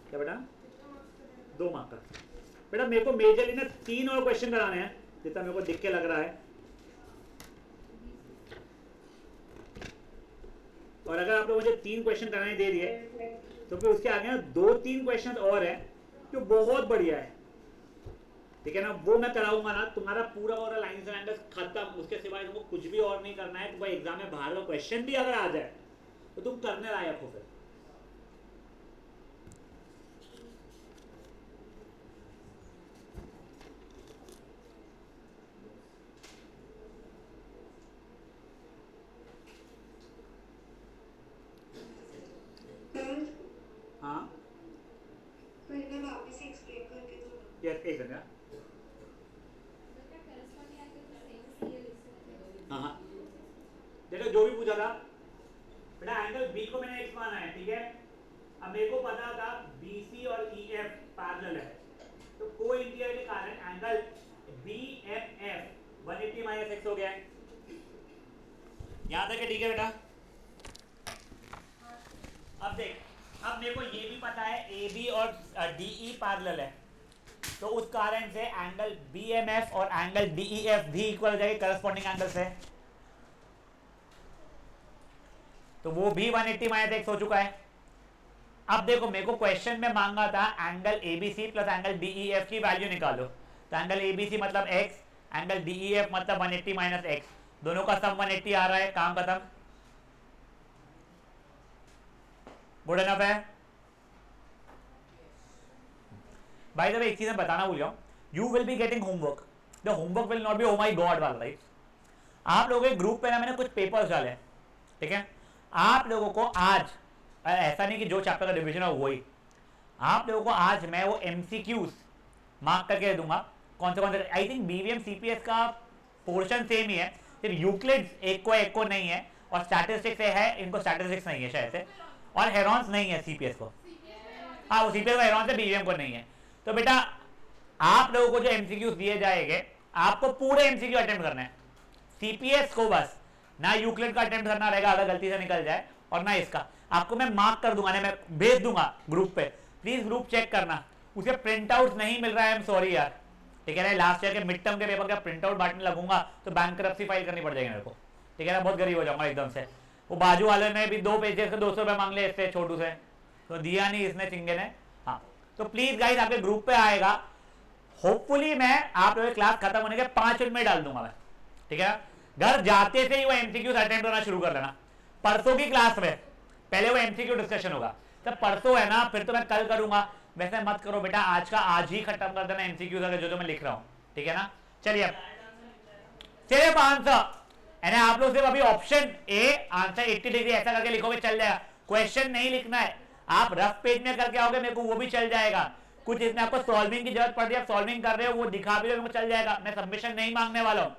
A: क्या बेटा? 2 मार्क का। बेटा मेरे को मेजरली ना 3 और क्वेश्चन कराने हैं जितना मेरे को दिख के लग रहा है, और अगर आप लोग मुझे 3 क्वेश्चन कराने दे दिए तो फिर उसके आगे ना 2-3 क्वेश्चन और है जो बहुत बढ़िया है, ठीक है ना, वो मैं कराऊंगा ना, तुम्हारा पूरा और लाइन एंड एंगल्स खत्म, उसके सिवाय तुमको कुछ भी और नहीं करना है। तुम्हारे एग्जाम में बाहर का क्वेश्चन भी अगर आ जाए तो तुम करने लायक हो। फिर हाँ
B: वापस एक्सप्लेन करके दो।
A: यस एक सेकंड। हाँ हाँ देखो जो भी पूछा था बेटा, एंगल बी को मैंने एक्स माना है, ठीक है। अब मेरे को पता था बी सी और ई एफ पैरेलल है, तो को इंटीरियर के कारण angle B F F 180 minus X हो गया है। यहाँ तक है, ठीक है बेटा। अब देख, अब मेरे को ये भी पता है ए बी और डी ई पैरेलल है, तो उस कारण से एंगल बी एम एफ और एंगल डी ई एफ भी इक्वल हो जाएगी करस्पॉन्डिंग एंगल से, तो वो भी 180 माइनस एक्स हो चुका है। अब देखो मेरे को क्वेश्चन में मांगा था angle A B C plus angle D E F की वैल्यू निकालो, तो एंगल ए बी सी मतलब X, angle D E F मतलब 180 माइनस एक्स, दोनों का सम 180 आ रहा है, काम खत्म। गुड इनफ है। बाय द वे एक चीज मैं बताना भूल गया, you will be getting homework, the homework will not be oh my God वाला, राइट। आप लोगों के ग्रुप पे ना मैंने कुछ पेपर्स डाले, ठीक है। आप लोगों को आज, ऐसा नहीं कि जो चैप्टर का डिवीजन है वही, आप लोगों को आज मैं वो एमसीक्यूज मार्क करके दूंगा, कौन से आई थिंक बीवीएम सीपीएस का पोर्शन सेम ही है, सिर्फ यूक्लिड्स एक को नहीं है, और स्टैटिस्टिक्स है, इनको स्टैटिस्टिक्स नहीं है शायद से, और हेरॉन्स नहीं है सीपीएस को, हाँ वो सीपीएस को हेरॉन्स है, बीवीएम को नहीं है। तो बेटा आप लोगों को जो एमसीक्यूज दिए जाएंगे, आपको पूरे एमसीक्यू अटेम्प्ट करना है, सीपीएस को बस, ना यूक्लिड का अटेम्प्ट करना रहेगा अगर गलती से निकल जाए, और ना इसका। आपको मैं मार्क कर दूंगा, ना मैं भेज दूंगा ग्रुप पे, प्लीज ग्रुप चेक करना। उसे प्रिंट आउट नहीं मिल रहा है, आई एम सॉरी यार, ठीक है ना। लास्ट ईयर के मिड टर्म के पेपर का प्रिंट आउट बांटने लगूंगा तो बैंकरप्सी फाइल करनी पड़ जाएगी मेरे को, ठीक है ना, बहुत गरीब हो जाऊंगा एकदम से। वो बाजू वाले ने भी 2 पेजेस के 200 रुपए मांग लिए इससे छोटू से, तो दिया नहीं इसने चिंगे ने। हाँ तो प्लीज गाइस आपके ग्रुप पे आएगा होपफुली मैं आप लोगों की क्लास खत्म होने के 5 मिनट में डाल दूंगा मैं, ठीक है। घर जाते से ही वो एमसीक्यू अटेम्प्ट करना शुरू कर लेना। परसों की क्लास में पहले वो एमसीक्यू डिस्कशन होगा, तब परसों है ना, फिर तो मैं कल करूंगा। वैसे मत करो बेटा, आज का आज ही खत्म कर देना एमसीक्यू का जो मैं लिख रहा हूं, ठीक है ना। चलिए अब सिर्फ आंसर है ना, आप लोग सिर्फ अभी ऑप्शन ए आंसर 80 डिग्री ऐसा करके लिखोगे चल जाएगा, क्वेश्चन नहीं लिखना है। आप रफ पेज में करके आओगे मेरे को वो भी चल जाएगा। कुछ इसमें आपको सॉल्विंग की जरूरत पड़ रही है, आप सॉल्विंग कर रहे हो वो दिखा भी दोगे चल जाएगा, मैं सबमिशन नहीं मांगने वाला हूं।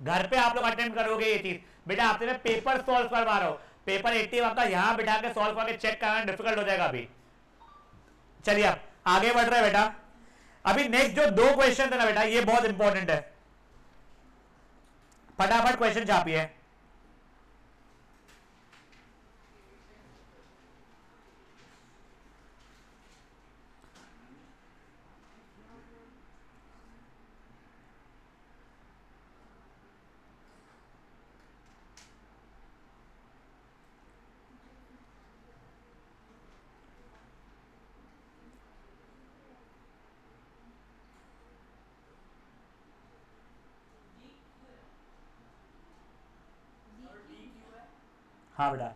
A: घर पे आप लोग अटेम्प्ट करोगे ये चीज, बेटा आपसे मैं पेपर सॉल्व करवा रहा हूं, पेपर 80 आपका यहां बिठा के सॉल्व करके चेक करना डिफिकल्ट हो जाएगा अभी। चलिए अब आगे बढ़ रहे हैं बेटा। अभी नेक्स्ट जो 2 क्वेश्चन है ना बेटा, ये बहुत इंपॉर्टेंट है, फटाफट क्वेश्चन छापिए। हाँ बेटा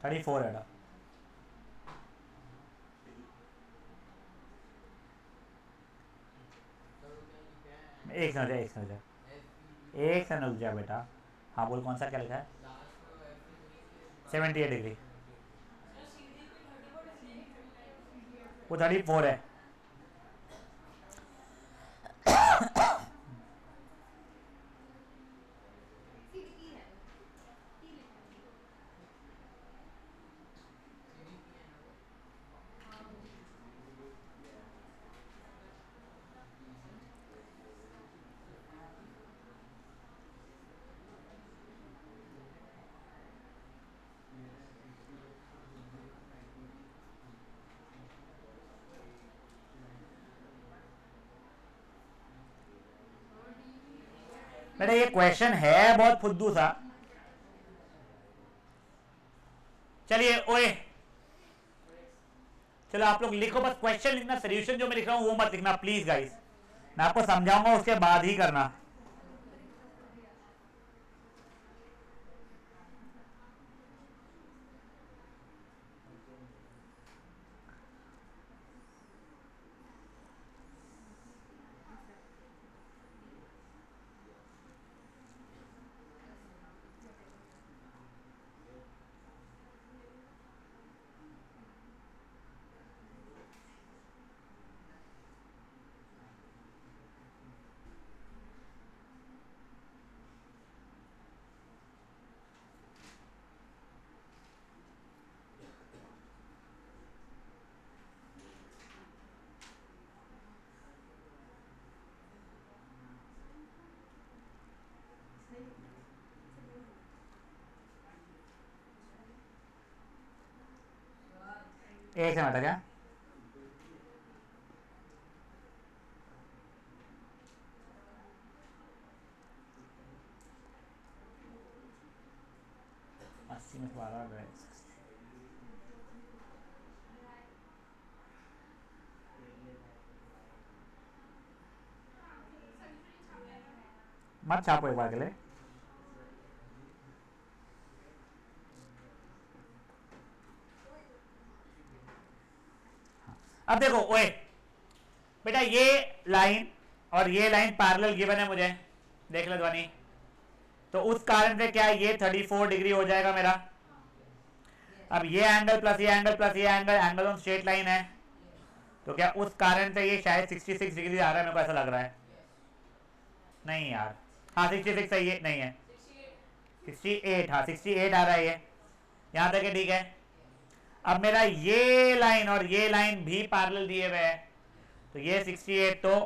A: 34 है बेटा। एक सेकंड एक सेकंड एक सेकंड रुक जा बेटा। हाँ बोल, कौन सा क्या लिखा है? 78 डिग्री, वो 34 है। बेटा ये क्वेश्चन है बहुत फुद्दू सा। चलिए ओए, चलो आप लोग लिखो, बस क्वेश्चन लिखना, सोल्यूशन जो मैं लिख रहा हूं वो मत लिखना प्लीज गाइस, मैं आपको समझाऊंगा उसके बाद ही करना। एक मिनट क्या, अस्सी में 12 मत छापो एक बार के लिए। अब देखो ओए बेटा, ये लाइन और ये लाइन पैरेलल गिवन है मुझे, देख लो ध्वनि। तो उस कारण से क्या ये 34 डिग्री हो जाएगा मेरा। अब ये एंगल प्लस ये एंगल प्लस ये angle, angle on straight line है, तो क्या उस कारण से ये शायद 66 डिग्री आ रहा है, मेरे को ऐसा लग रहा है। नहीं यार, हाँ 66 सही है, नहीं है 68, हाँ 68 आ रहा है ये, यहां तक है ठीक है। अब मेरा ये लाइन और ये लाइन भी पैरेलल दिए हुए है, तो ये 68 तो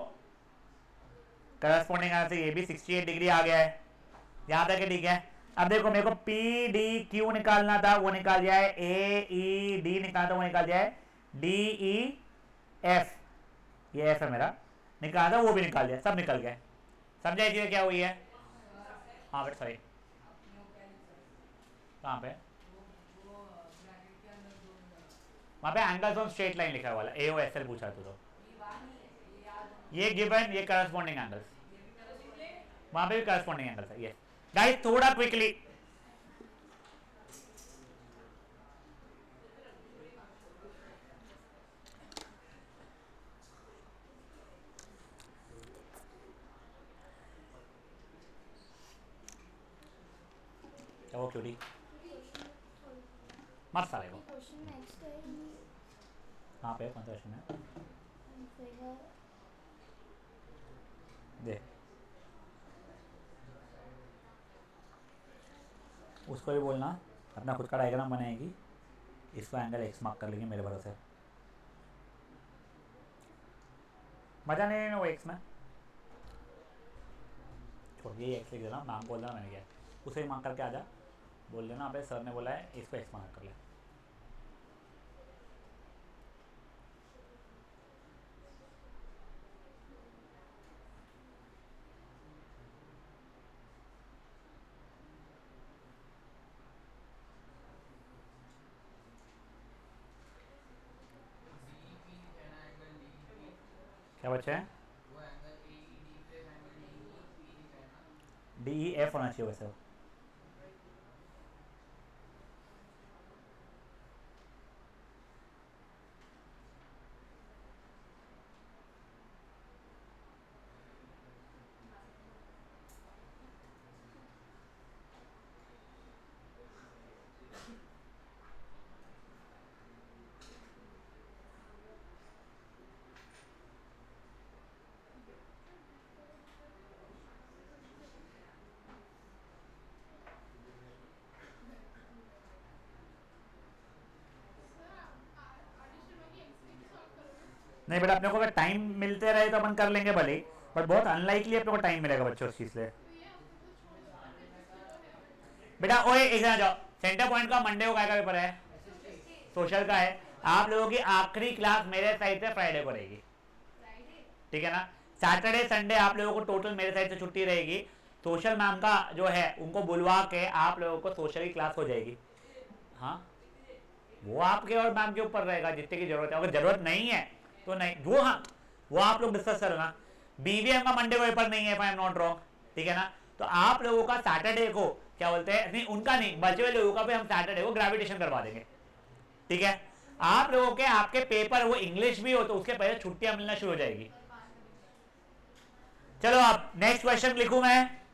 A: करस्पॉन्डिंग आने से ये भी 68 डिग्री आ गया है, यहां तक है ठीक है। अब देखो मेरे को पी डी क्यू निकालना था, वो निकाल दिया है, ए ई डी निकालना था वो निकाल दिया है, डी ई एफ, ये एफ है मेरा, निकालना था वो भी निकाल दिया, सब निकल गए। समझा चीजें क्या हुई है? हाँ बेटा सॉरी, कहाँ पे वहाँ पे एंगल्स ऑन स्ट्रेट लाइन लिखा वाला AOSL पूछा तो ये गिवन, ये करस्पॉन्डिंग एंगल्स, वहाँ पे भी करस्पॉन्डिंग एंगल्स है। ये गाइस थोड़ा क्विकली, वो क्यूटी मस्त आ रहेगा। कहाँ पे कौन सा क्वेश्चन है? दे उसको भी बोलना अपना खुद का डायग्राम बनाएगी, इसको एंगल एक्स मार्क कर लेंगे मेरे भरोसे। मजा नहीं है वो एक्स में, छोड़ ये एक्स लिख देना, नाम बोल देना मैंने क्या, उसे ही मार्क करके आ जा, बोल देना अबे सर ने बोला है इसको एक्स मार्क कर ले। क्या बच्चे हैं? DEF होना चाहिए वैसे। नहीं बेटा, अपने को अगर टाइम मिलते रहे तो अपन कर लेंगे भले, बट बहुत अनलाइकली अपने को टाइम मिलेगा बच्चों उस चीज से। बेटा ओए एक जाओ, सेंटर पॉइंट का मंडे को काय का पेपर है? सोशल का है। आप लोगों की आखिरी क्लास मेरे साइड से फ्राइडे को रहेगी, ठीक है ना? सैटरडे संडे आप लोगों को टोटल मेरे साइड से छुट्टी रहेगी। सोशल मैम का जो है उनको बुलवा के आप लोगों को सोशल की क्लास हो जाएगी। हाँ वो आपके और मैम के ऊपर रहेगा जितने की जरूरत है, अगर जरूरत नहीं है तो नहीं, वो हाँ वो आप लोग डिस्कस करना। BVM का मंडे को पेपर नहीं है, आई एम नॉट रॉन्ग, ठीक है ना? तो आप लोगों का सैटरडे को क्या बोलते हैं, नहीं उनका नहीं, बचे हुए लोगों का भी हम सैटरडे को ग्रेविटेशन करवा देंगे, ठीक है? आप लोगों के आपके पेपर वो इंग्लिश भी हो तो उसके पहले छुट्टियां मिलना शुरू हो जाएगी। चलो अब नेक्स्ट क्वेश्चन लिखूं मैं।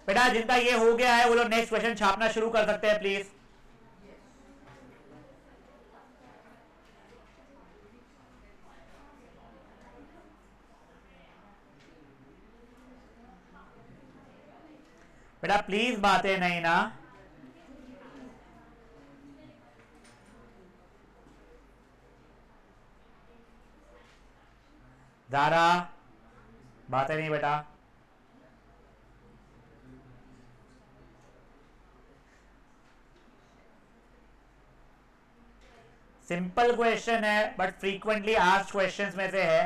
A: बेटा जिनका ये हो गया है वो लोग नेक्स्ट क्वेश्चन छापना शुरू कर सकते हैं प्लीज। बेटा प्लीज बातें नहीं ना, दारा बातें नहीं बेटा। सिंपल क्वेश्चन है बट फ्रीक्वेंटली आस्क्ड क्वेश्चंस में से है।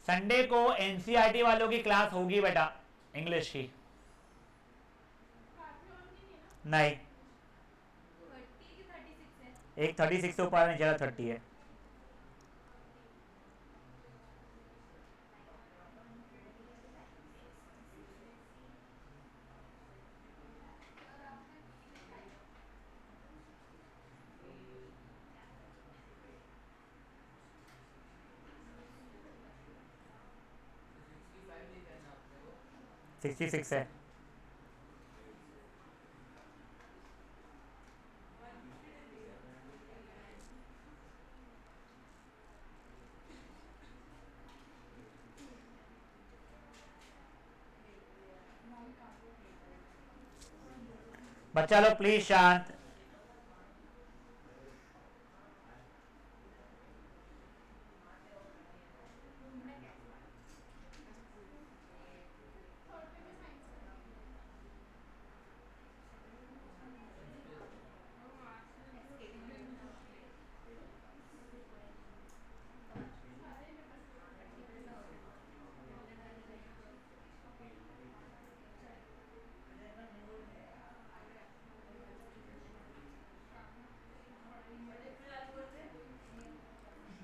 A: संडे को एनसीईआरटी वालों की क्लास होगी बेटा, इंग्लिश की। नहीं, एक 36 से ऊपर नहीं, ज़्यादा 30 है। है 66 है। बच्चा लोग प्लीज शांत।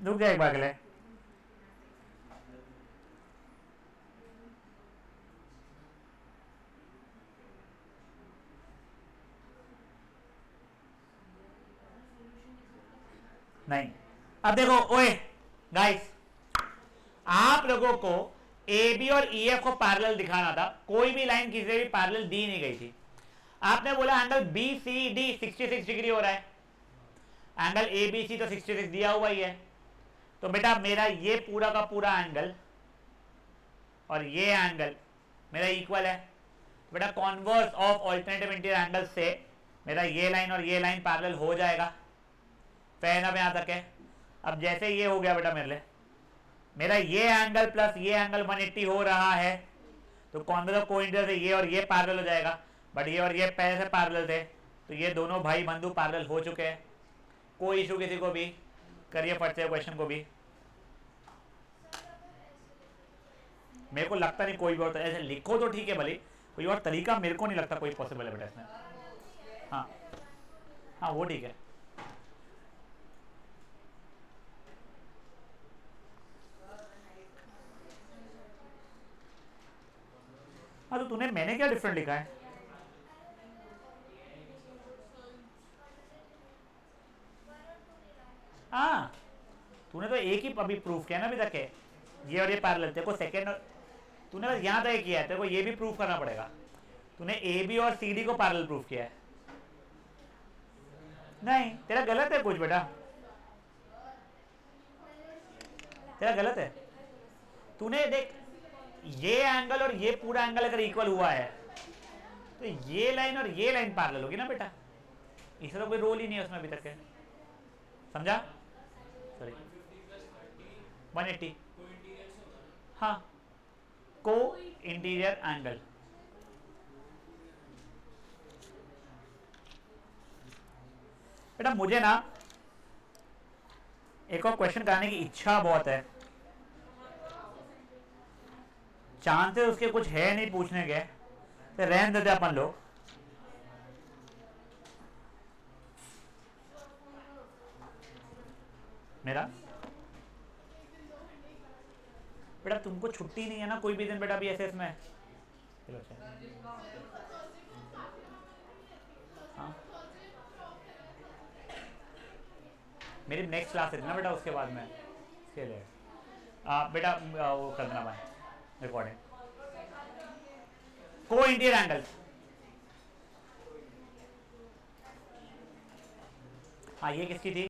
A: रुक जाए एक बार के लिए। नहीं, अब देखो ओए गाइस, आप लोगों को ए बी और ई एफ को पैरेलल दिखाना था, कोई भी लाइन किसी भी पैरेलल दी नहीं गई थी। आपने बोला angle B C D 66 degree हो रहा है, एंगल ए बी सी तो 66 दिया हुआ ही है, तो बेटा मेरा ये पूरा का पूरा एंगल और ये एंगल मेरा इक्वल है। तो बेटा converse of alternative interior angle से मेरा ये लाइन और ये लाइन पैरेलल हो जाएगा। फेयर ना यहां तक है। अब जैसे ये हो गया बेटा मेरे लिए, मेरा ये एंगल प्लस ये एंगल 180 हो रहा है, तो कॉन्वर्स ऑफ कोइंसिडेंस से ये और ये पैरेलल हो जाएगा। बट ये और ये पहले से पैरेलल थे, तो ये दोनों भाई बंधु पैरेलल हो चुके हैं। कोई इशू किसी को भी, करिए फट से क्वेश्चन को भी। मेरे को लगता नहीं कोई भी और, ऐसे लिखो तो ठीक है भले, कोई और तरीका मेरे को नहीं लगता कोई पॉसिबल है बेटा इसमें। हाँ हाँ वो ठीक है। हाँ तो तूने, मैंने क्या डिफरेंट लिखा है? हाँ तूने तो एक ही अभी प्रूफ किया ना अभी तक है, ये और ये पैरेलल। तेरे को सेकेंड तूने बस यहाँ तक किया है, तेरे को ये भी प्रूफ करना पड़ेगा। तूने ए बी और सी डी को पैरेलल प्रूफ किया है। नहीं तेरा गलत है कुछ बेटा, तेरा गलत है। तूने देख, ये एंगल और ये पूरा एंगल अगर इक्वल हुआ है तो ये लाइन और ये लाइन पैरेलल होगी ना बेटा, इसका कोई रोल ही नहीं है उसमें अभी तक है, समझा? सॉरी 180, हाँ को इंटीरियर एंगल। बेटा मुझे ना एक और क्वेश्चन कराने की इच्छा बहुत है, चांसेस उसके कुछ है नहीं पूछने के, तो रहने देते अपन लोग। मेरा बेटा तुमको छुट्टी नहीं है ना कोई भी दिन बेटा, भी ऐसे इसमें। चलो अच्छा, हाँ मेरी नेक्स्ट क्लास है ना बेटा, उसके बाद में इसके लिए बेटा वो कर देना भाई रिकॉर्डिंग। को इंटीरियर एंगल, हाँ ये किसकी थी?